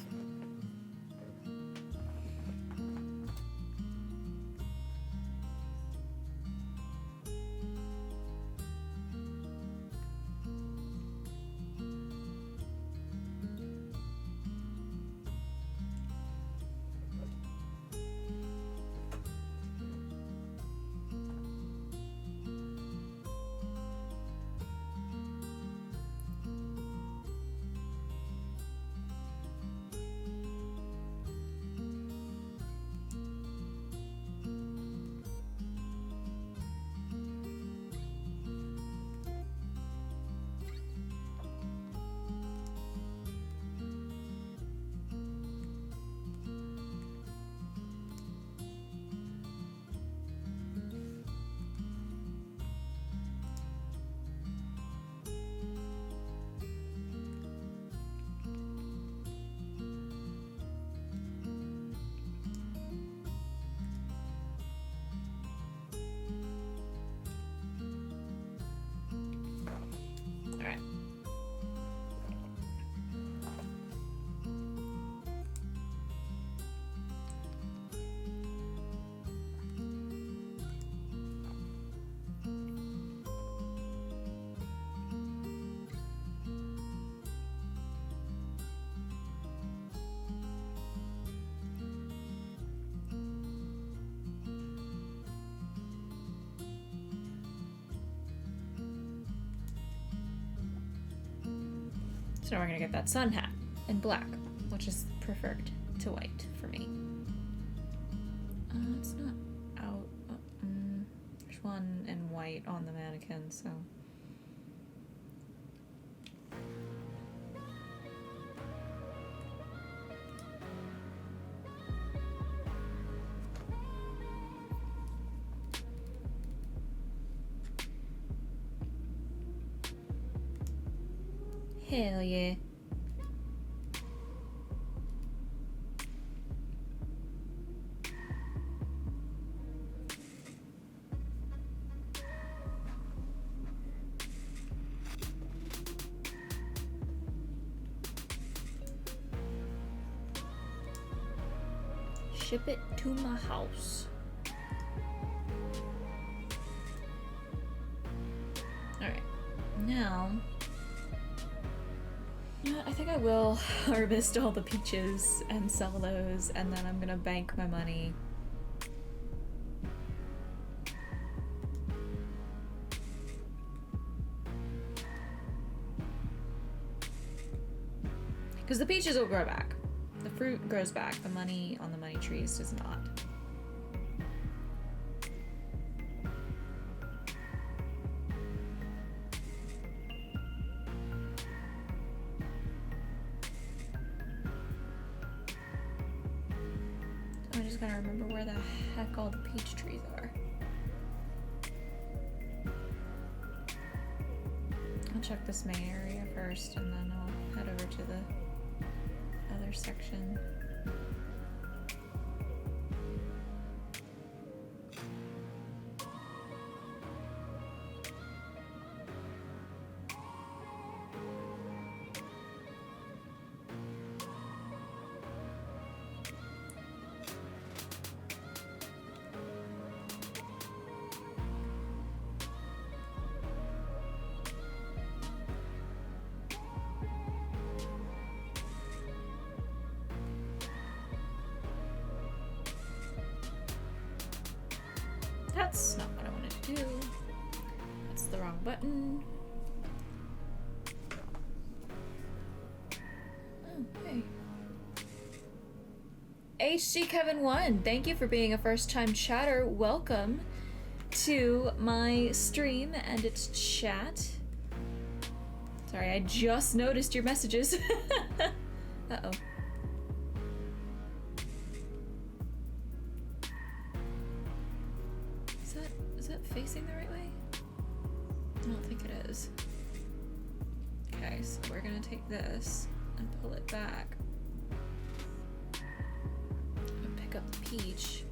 Alright. So now we're gonna get that sun hat in black, which is preferred to white for me. It's not out. There's one in white on the mannequin, so. Hell yeah. Ship it to my house. Alright, now, you know what, I think I will harvest all the peaches and sell those, and then I'm gonna bank my money. Because the peaches will grow back. The fruit grows back. The money on the money trees does not. So I just gotta remember where the heck all the peach trees are. I'll check this main area first, and then I'll head over to the other section. That's not what I wanted to do. That's the wrong button. Okay. HC Kevin 1, thank you for being a first-time chatter. Welcome. to my stream and its chat. Sorry, I just noticed your messages. Uh-oh. Is that facing the right way? I don't think it is. Okay, so we're gonna take this and pull it back. And pick up the peach.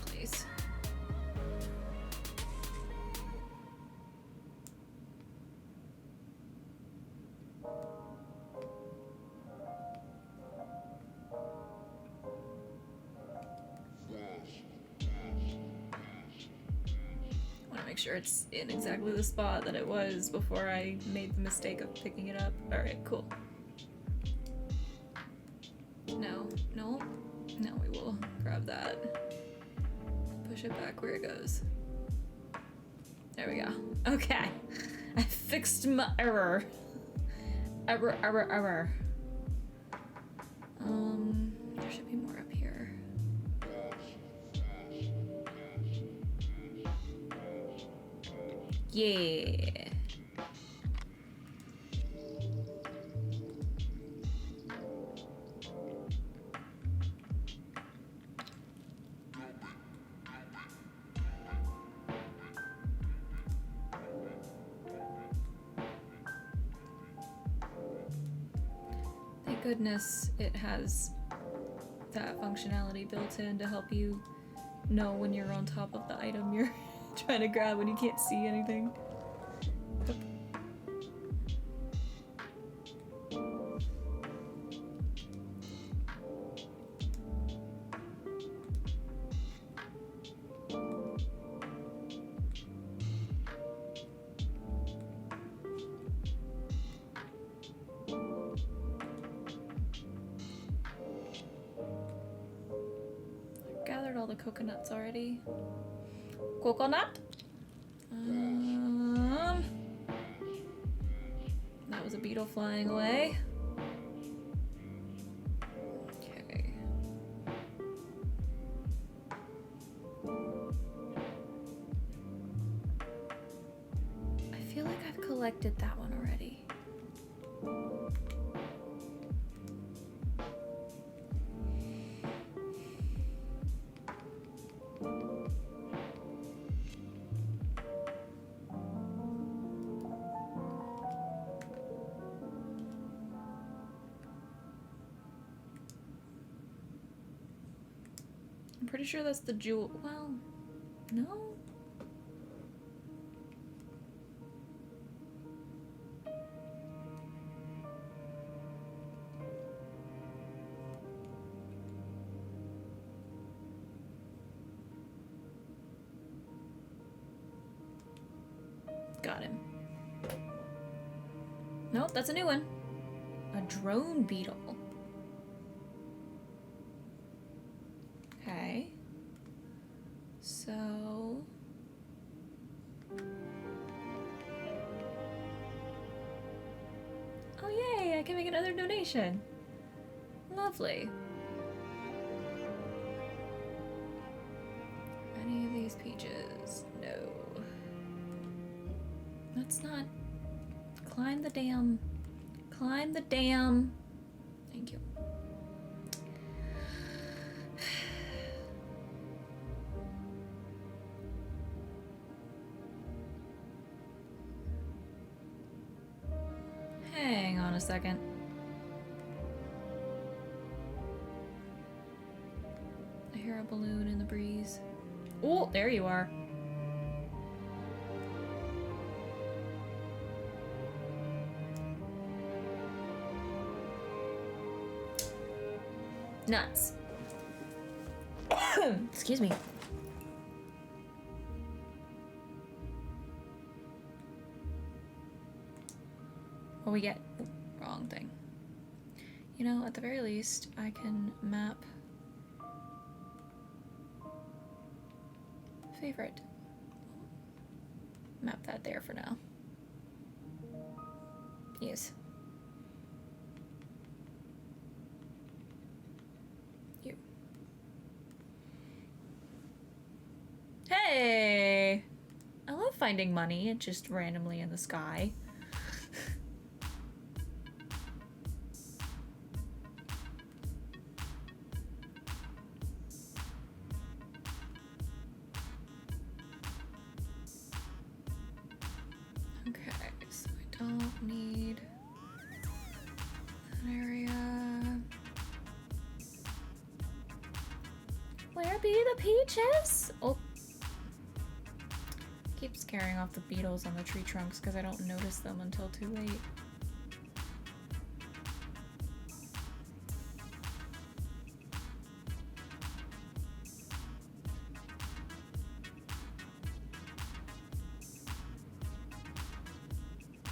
Please. Make sure it's in exactly the spot that it was before I made the mistake of picking it up. Alright, cool. No, we will grab that. Push it back where it goes. There we go. Okay. I fixed my error. Error. There should be more up here. Yeah. Thank goodness it has that functionality built in to help you know when you're on top of the item you're trying to grab when you can't see anything. Gathered all the coconuts already. Coconut? That was a beetle flying away. Okay. I feel like I've collected that one already. I'm pretty sure that's the jewel. Well, no. Got him. Nope, that's a new one. A drone beetle. Okay. So... oh yay, I can make another donation. Lovely. Any of these peaches? No. Let's not climb the dam. Climb the dam. Thank you. Hang on a second. I hear a balloon in the breeze. Oh, there you are. Nuts. Excuse me. What we get? Wrong thing. You know, at the very least, I can map favorite. Map that there for now. Yes. You. Hey! I love finding money just randomly in the sky. Okay, so I don't need that area. Where be the peaches? Oh. Keep scaring off the beetles on the tree trunks because I don't notice them until too late.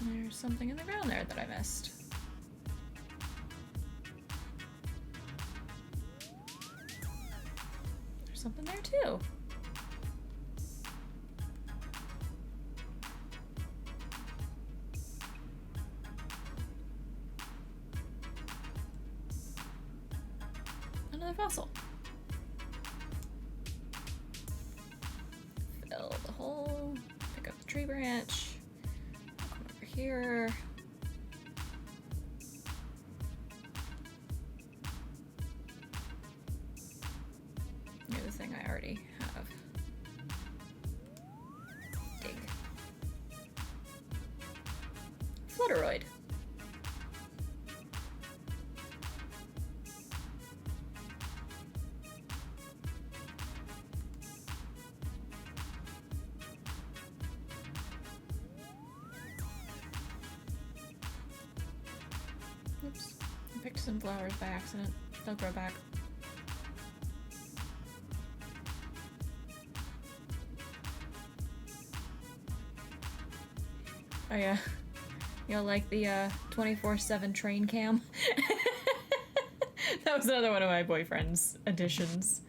There's something in the ground there that I missed. There's something there too. Another fossil. Fill the hole. Pick up the tree branch. Come over here. Near the thing I already have. Dig. Flutteroid. Oops. I picked some flowers by accident. They'll grow back. Oh yeah. You'll like the 24/7 train cam? That was another one of my boyfriend's additions.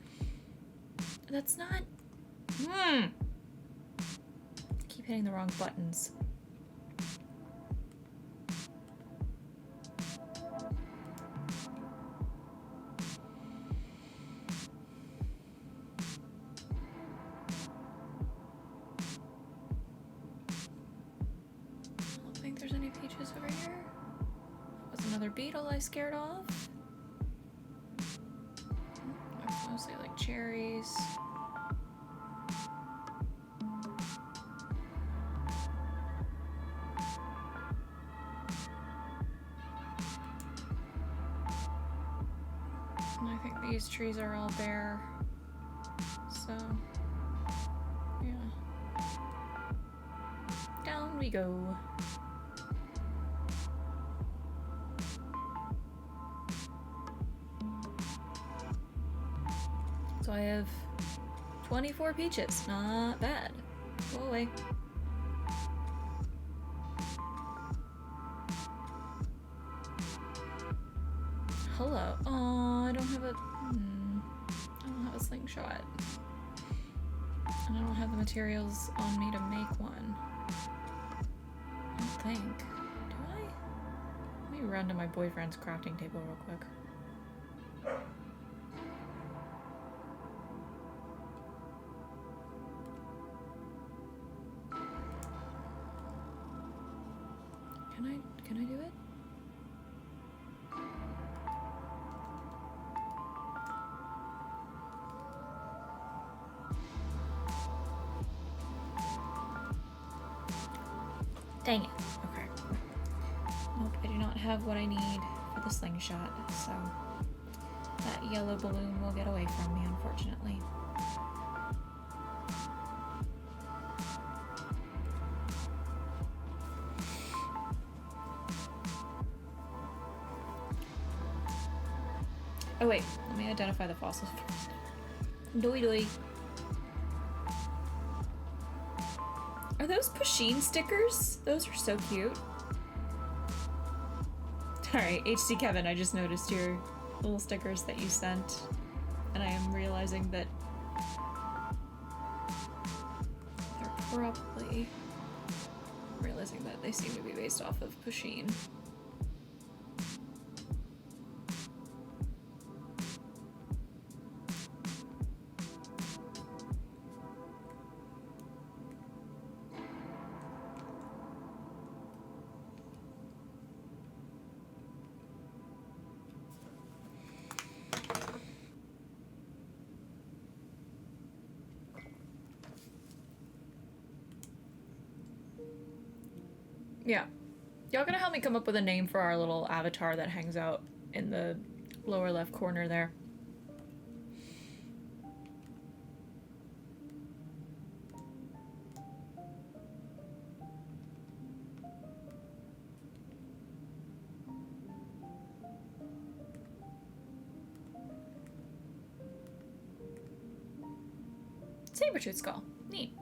That's not... Keep hitting the wrong buttons. I don't think there's any peaches over here. That was another beetle I scared off. It's mostly like cherries. And I think these trees are all bare. So, yeah. Down we go. So I have 24 peaches. Not bad. Go away. Hello. Oh, I don't have a... I don't have a slingshot. And I don't have the materials on me to make one. I don't think. Do I? Let me run to my boyfriend's crafting table real quick. Can I do it? Dang it. Okay. Nope, I do not have what I need for the slingshot, so that yellow balloon will get away from me, unfortunately. Oh wait, let me identify the fossils first. Doi doi. Are those Pusheen stickers? Those are so cute. Alright, HC Kevin, I just noticed your little stickers that you sent. And I am realizing that they're probably realizing that they seem to be based off of Pusheen. Yeah. Y'all gonna help me come up with a name for our little avatar that hangs out in the lower left corner there? Saber-tooth skull. Neat.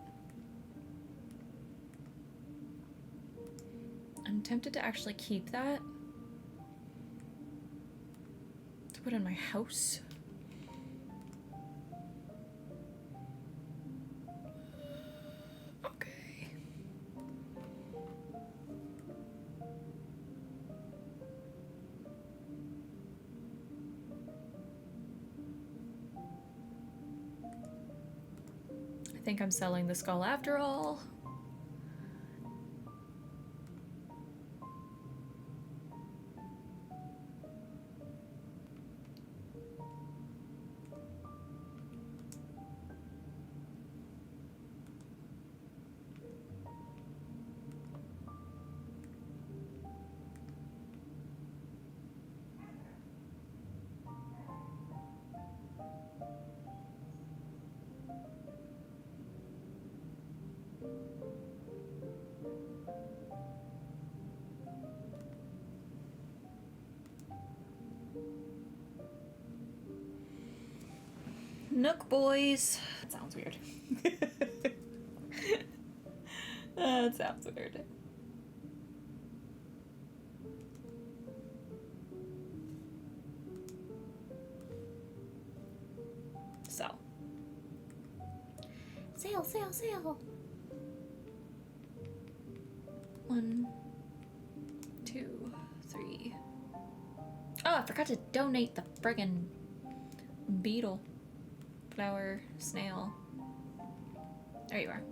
I'm tempted to actually keep that. To put in my house. Okay. I think I'm selling the skull after all. Nook boys. That sounds weird. That sounds weird. So. Sail, sail, sail. 1, 2, 3. Oh, I forgot to donate the friggin' beetle. Flower, snail. There you are.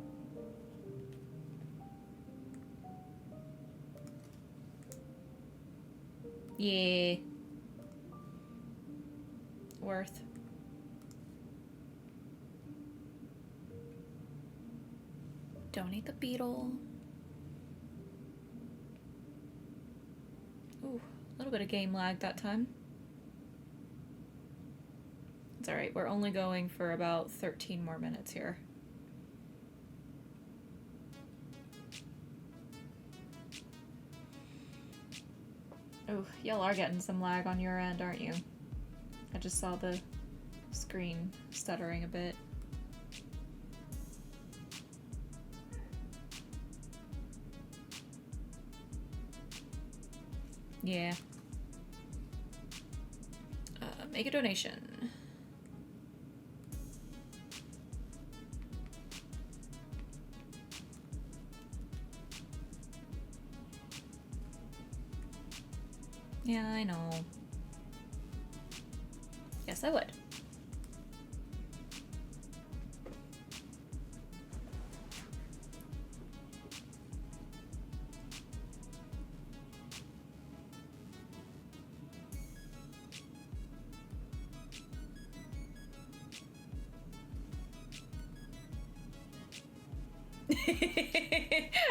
Yeah. Worth. Donate the beetle. Ooh, a little bit of game lag that time. It's alright, we're only going for about 13 more minutes here. Oh, y'all are getting some lag on your end, aren't you? I just saw the screen stuttering a bit. Yeah. Make a donation. Yeah, I know. Yes, I would.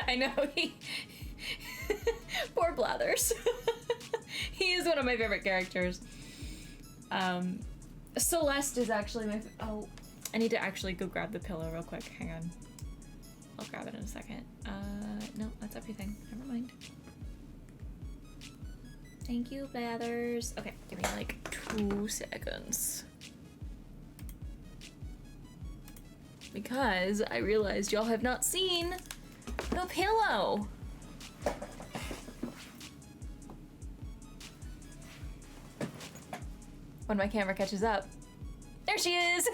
I know, he... Poor Blathers. He is one of my favorite characters. Celeste is actually my... Oh, I need to actually go grab the pillow real quick. Hang on. I'll grab it in a second. No, that's everything. Never mind. Thank you, Blathers. Okay, give me like 2 seconds. Because I realized y'all have not seen the pillow. When my camera catches up. There she is!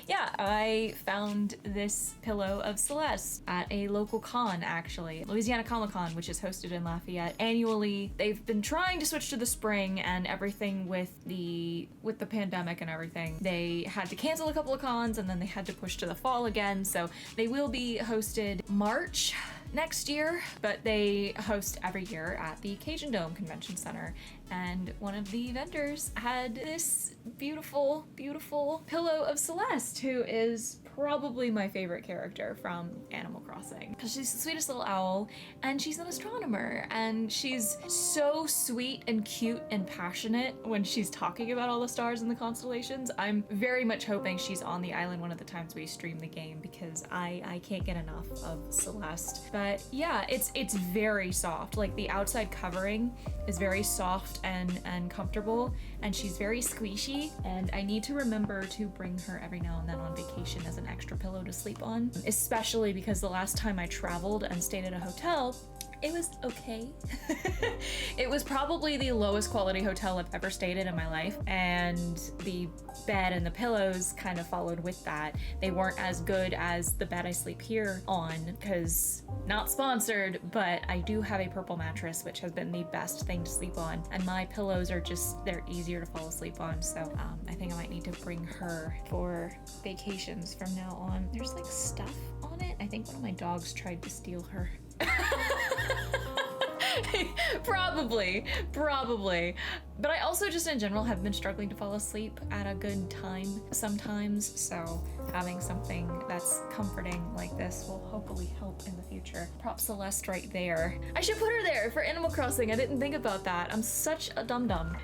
Yeah, I found this pillow of Celeste at a local con, actually. Louisiana Comic-Con, which is hosted in Lafayette annually. They've been trying to switch to the spring, and everything with the pandemic and everything, they had to cancel a couple of cons, and then they had to push to the fall again, so they will be hosted March next year, but they host every year at the Cajun Dome Convention Center. And one of the vendors had this beautiful, beautiful pillow of Celeste, who is probably my favorite character from Animal Crossing, because she's the sweetest little owl, and she's an astronomer, and she's so sweet and cute and passionate when she's talking about all the stars and the constellations. I'm very much hoping she's on the island one of the times we stream the game, because I can't get enough of Celeste. But yeah, it's very soft. Like, the outside covering is very soft and comfortable, and she's very squishy, and I need to remember to bring her every now and then on vacation as an extra pillow to sleep on, especially because the last time I traveled and stayed at a hotel, it was okay. It was probably the lowest quality hotel I've ever stayed in my life, and the bed and the pillows kind of followed with that. They weren't as good as the bed I sleep here on, because not sponsored, but I do have a purple mattress, which has been the best thing to sleep on, and my pillows are just, they're easier to fall asleep on, so I think I might need to bring her for vacations from now on. There's like stuff on it. I think one of my dogs tried to steal her. Probably. But I also just in general have been struggling to fall asleep at a good time sometimes, so having something that's comforting like this will hopefully help in the future. Prop Celeste right there. I should put her there for Animal Crossing. I didn't think about that. I'm such a dum-dum.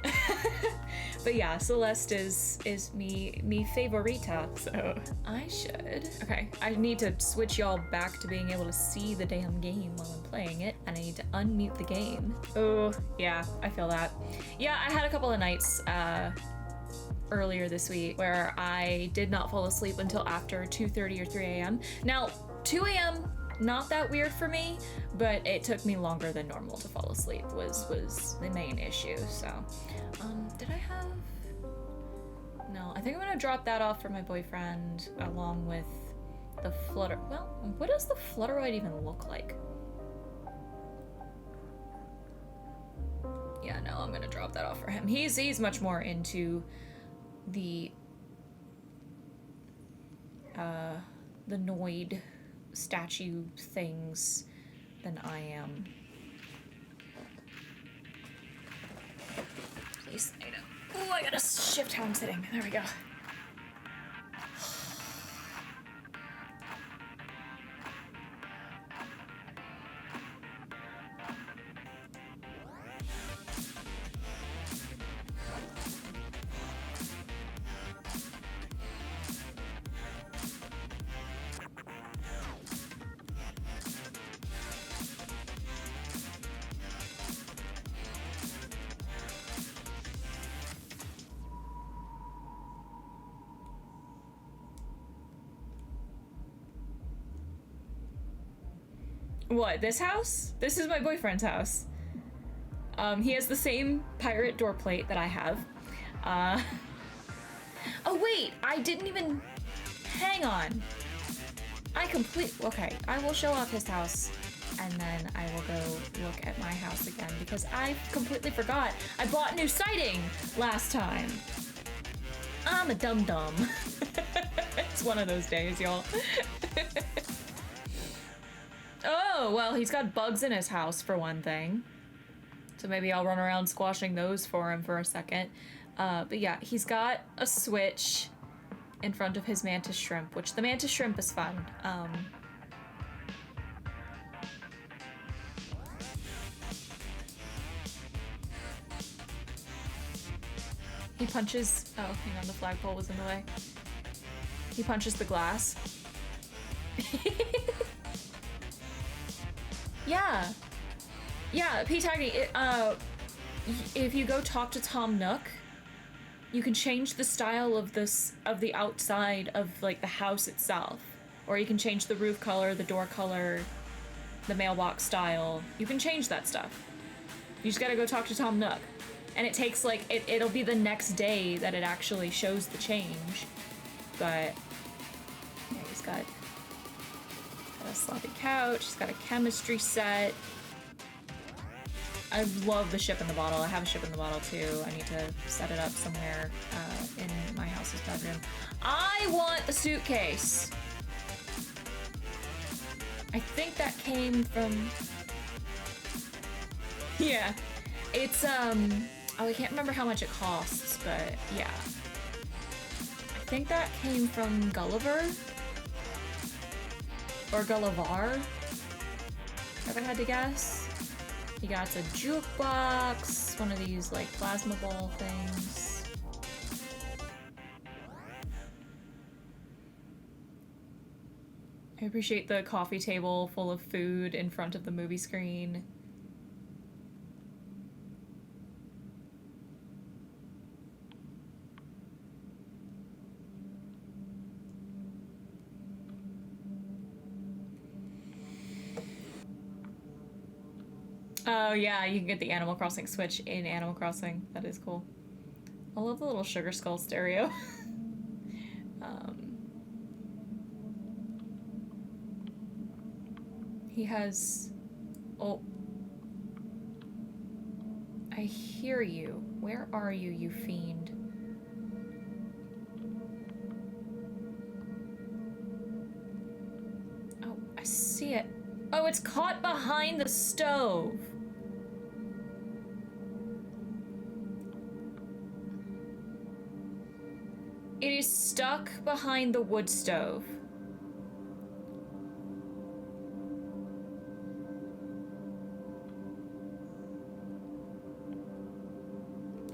But yeah, Celeste is me favorita, so I should. Okay, I need to switch y'all back to being able to see the damn game while I'm playing it, and I need to unmute the game. Oh, yeah, I feel that. Yeah, I had a couple of nights earlier this week where I did not fall asleep until after 2:30 or 3 a.m. Now, 2 a.m., not that weird for me, but it took me longer than normal to fall asleep was the main issue, so. Did I have... No, I think I'm gonna drop that off for my boyfriend along with the flutter... Well, what does the Flutteroid even look like? Yeah, no, I'm gonna drop that off for him. He's much more into the Noid statue things than I am. Please, oh, I gotta shift how I'm sitting. There we go. What, this house? This is my boyfriend's house. He has the same pirate door plate that I have. Oh wait, I didn't even, hang on. Okay, I will show off his house and then I will go look at my house again because I completely forgot. I bought new siding last time. I'm a dum-dum. It's one of those days, y'all. Oh, well, he's got bugs in his house, for one thing. So maybe I'll run around squashing those for him for a second. But yeah, he's got a switch in front of his mantis shrimp, which the mantis shrimp is fun. He punches... Oh, hang on, the flagpole was in the way. He punches the glass. Yeah. Yeah, P-Taggy, if you go talk to Tom Nook, you can change the style of the outside of, like, the house itself. Or you can change the roof color, the door color, the mailbox style. You can change that stuff. You just gotta go talk to Tom Nook. And it takes like, it'll be the next day that it actually shows the change. But, yeah, he's got a sloppy couch, he's got a chemistry set. I love the ship in the bottle. I have a ship in the bottle too. I need to set it up somewhere in my house's bedroom. I want the suitcase. I think that came from... Yeah. It's, oh, I can't remember how much it costs, but yeah. I think that came from Gulliver? Or Gullivar, if I had to guess. He got a jukebox, one of these like plasma ball things. I appreciate the coffee table full of food in front of the movie screen. Oh yeah, you can get the Animal Crossing Switch in Animal Crossing. That is cool. I love the little Sugar Skull stereo. He has... Oh. I hear you. Where are you, you fiend? Oh, I see it. Oh, it's caught behind the stove. It is stuck behind the wood stove.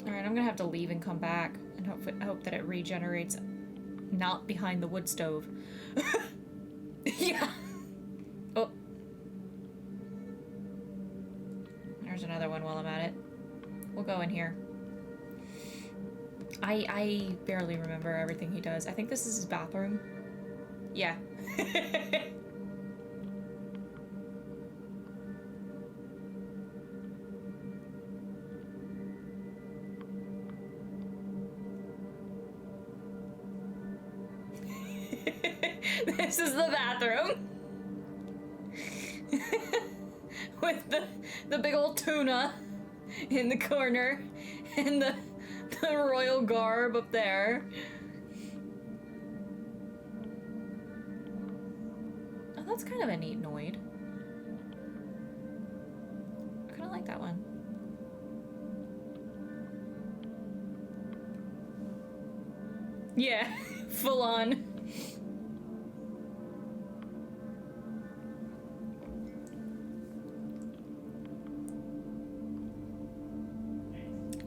Alright, I'm gonna have to leave and come back and hope that it regenerates not behind the wood stove. Yeah. Oh. There's another one while I'm at it. We'll go in here. I barely remember everything he does. I think this is his bathroom. Yeah. This is the bathroom. With the big old tuna in the corner and the royal garb up there. Oh, that's kind of a neat Noid. I kind of like that one. Yeah, full on.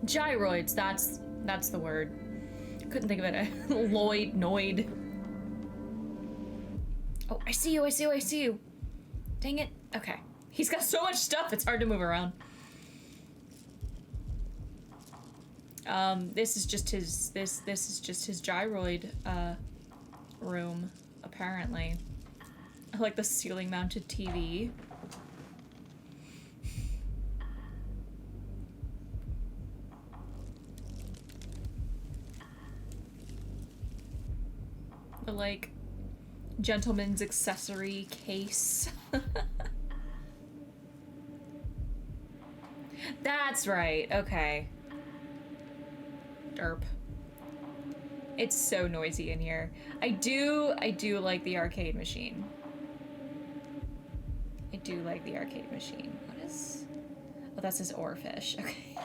Gyroids, that's the word. Couldn't think of it. Lloyd, Noid. Oh, I see you, I see you, I see you. Dang it. Okay. He's got so much stuff, it's hard to move around. This is just his, this is just his gyroid, room, apparently. I like the ceiling mounted TV. The, like, gentleman's accessory case. That's right, okay. Derp. It's so noisy in here. I do like the arcade machine. I do like the arcade machine. What is... Oh, that's his oarfish. Okay.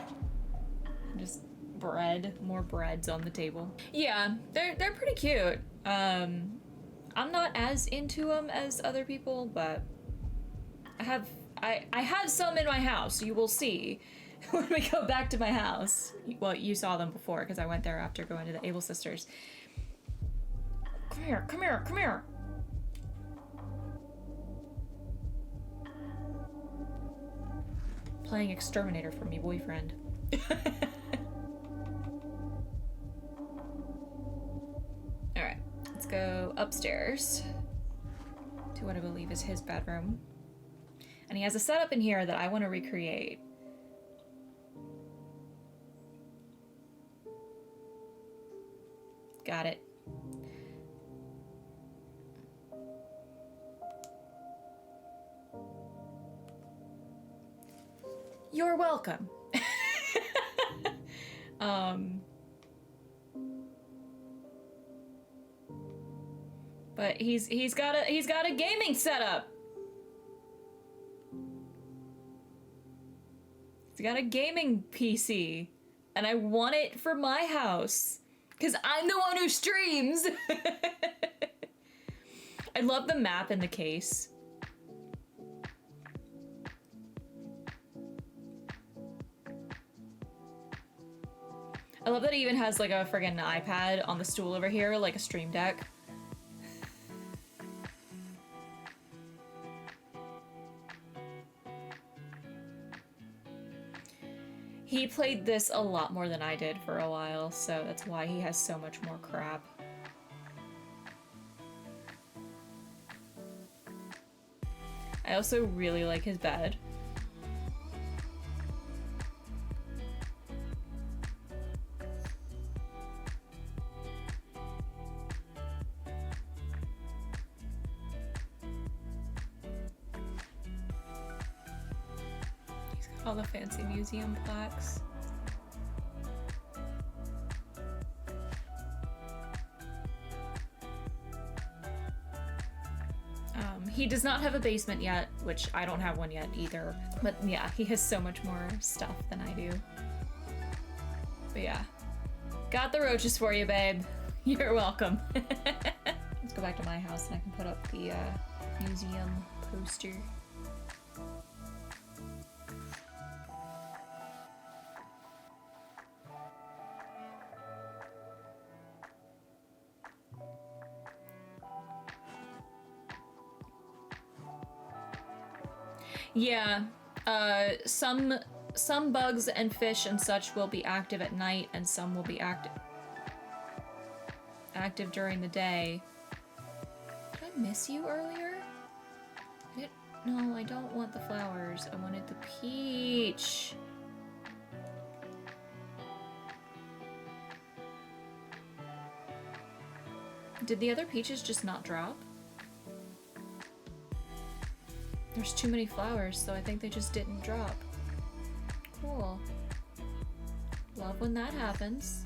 Just bread. More breads on the table. Yeah, they're pretty cute. I'm not as into them as other people, but I have some in my house. You will see when we go back to my house. Well, you saw them before because I went there after going to the Able Sisters. Come here, come here, come here. Playing exterminator for me boyfriend. Alright, let's go upstairs to what I believe is his bedroom. And he has a setup in here that I want to recreate. Got it. You're welcome. But he's got a gaming setup. He's got a gaming PC, and I want it for my house because I'm the one who streams. I love the map in the case. I love that it even has like a friggin' iPad on the stool over here, like a stream deck. He played this a lot more than I did for a while, so that's why he has so much more crap. I also really like his bed. All the fancy museum plaques. He does not have a basement yet, which I don't have one yet either. But yeah, he has so much more stuff than I do. But yeah. Got the roaches for you, babe. You're welcome. Let's go back to my house and I can put up the museum poster. Yeah, some bugs and fish and such will be active at night, and some will be active during the day. Did I miss you earlier? No, I don't want the flowers. I wanted the peach. Did the other peaches just not drop? There's too many flowers, so I think they just didn't drop. Cool. Love when that happens.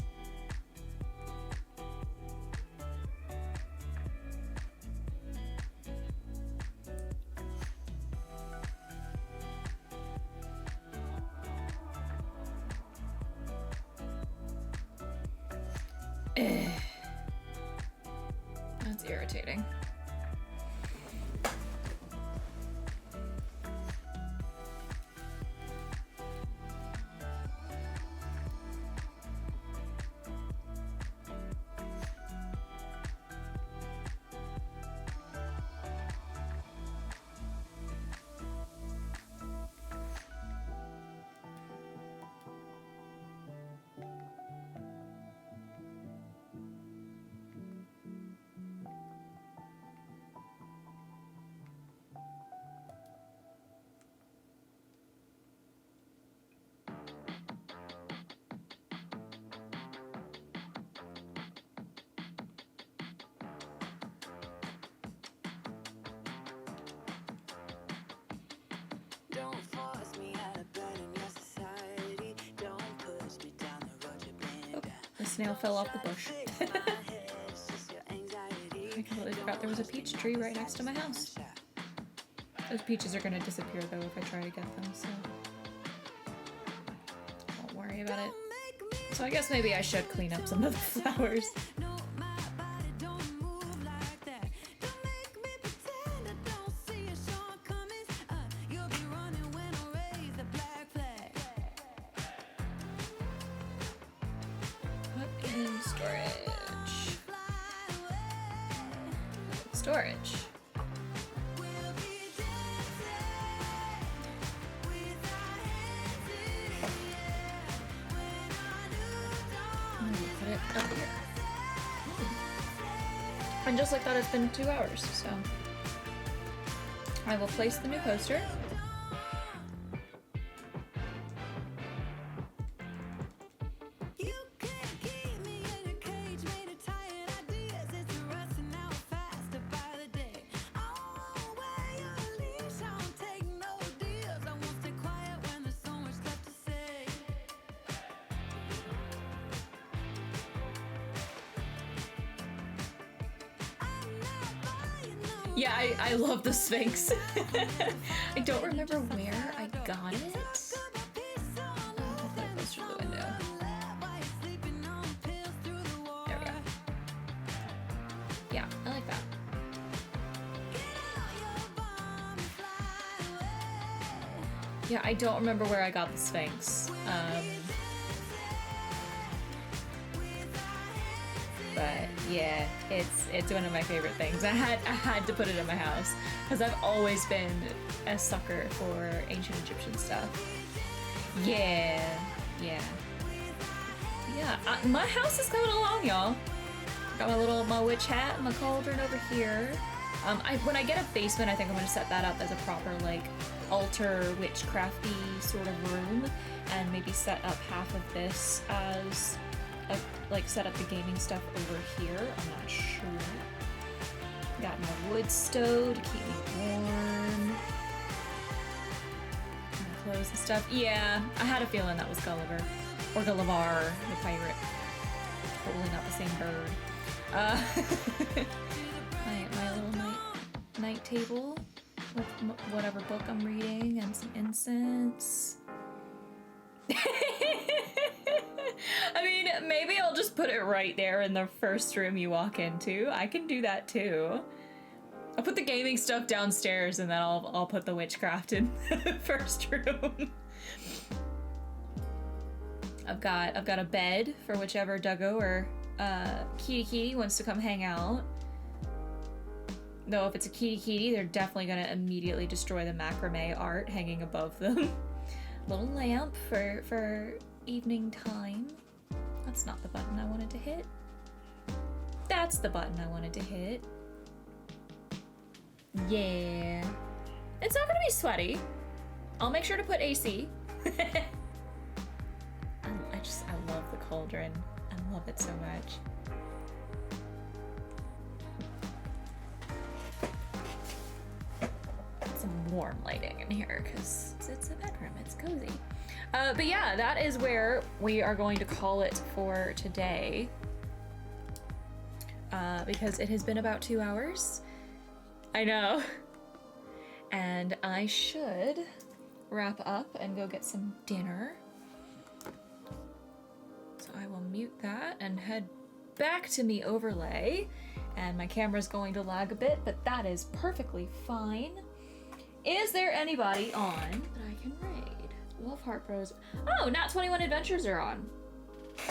That's irritating. The snail fell off the bush. I completely forgot there was a peach tree right next to my house. Those peaches are gonna disappear though if I try to get them, so don't worry about it. So I guess maybe I should clean up some of the flowers. Storage. Put it up here. And just like that, it's been 2 hours, so I will place the new poster. Yeah, I love the Sphinx. I don't remember where I got it. I'll put it closer to the window. There we go. Yeah, I like that. Yeah, I don't remember where I got the Sphinx. But yeah, it's one of my favorite things. I had to put it in my house because I've always been a sucker for ancient Egyptian stuff. Yeah. My house is coming along, y'all. Got my witch hat and my cauldron over here. When I get a basement, I think I'm gonna set that up as a proper like altar witchcrafty sort of room, and maybe set up half of this as set up the gaming stuff over here. I'm not sure. Got my wood stove to keep me warm. My clothes and stuff. Yeah, I had a feeling that was Gulliver. Or Gullivar, the pirate. Totally not the same bird. My little night table with whatever book I'm reading and some incense. I mean, maybe I'll just put it right there in the first room you walk into. I can do that too. I'll put the gaming stuff downstairs and then I'll put the witchcraft in the first room. I've got a bed for whichever Duggo or Kitty wants to come hang out. Though if it's a Kitty, they're definitely gonna immediately destroy the macrame art hanging above them. Little lamp for evening time. That's not the button I wanted to hit. That's the button I wanted to hit. Yeah. It's not gonna be sweaty. I'll make sure to put AC. I love the cauldron. I love it so much. Some warm lighting in here because it's a bedroom, it's cozy. But yeah, that is where we are going to call it for today. Because it has been about 2 hours. I know. And I should wrap up and go get some dinner. So I will mute that and head back to me overlay. And my camera's going to lag a bit, but that is perfectly fine. Is there anybody on that I can raid? Love Heart Bros. Oh, Nat 21 Adventures are on.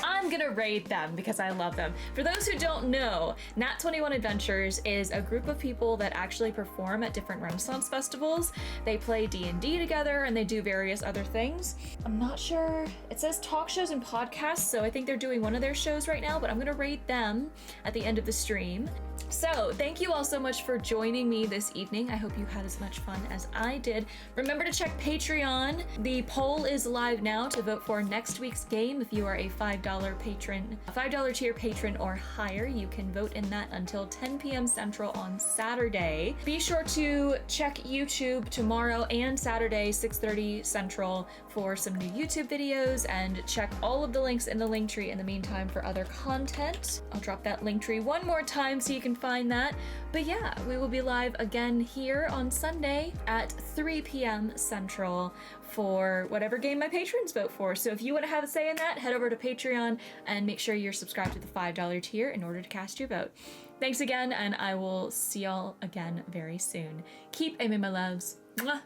I'm gonna raid them because I love them. For those who don't know, Nat 21 Adventures is a group of people that actually perform at different Renaissance festivals. They play D&D together and they do various other things. I'm not sure. It says talk shows and podcasts, so I think they're doing one of their shows right now, but I'm gonna raid them at the end of the stream. So thank you all so much for joining me this evening. I hope you had as much fun as I did. Remember to check Patreon. The poll is live now to vote for next week's game. If you are a $5 patron, a $5 tier patron or higher, you can vote in that until 10 p.m. Central on Saturday. Be sure to check YouTube tomorrow and Saturday, 6:30 Central for some new YouTube videos, and check all of the links in the link tree in the meantime for other content. I'll drop that link tree one more time so you can find that. But yeah, we will be live again here on Sunday at 3 p.m. Central for whatever game my patrons vote for. So if you want to have a say in that, head over to Patreon and make sure you're subscribed to the $5 tier in order to cast your vote. Thanks again, and I will see y'all again very soon. Keep aiming, my loves. Mwah.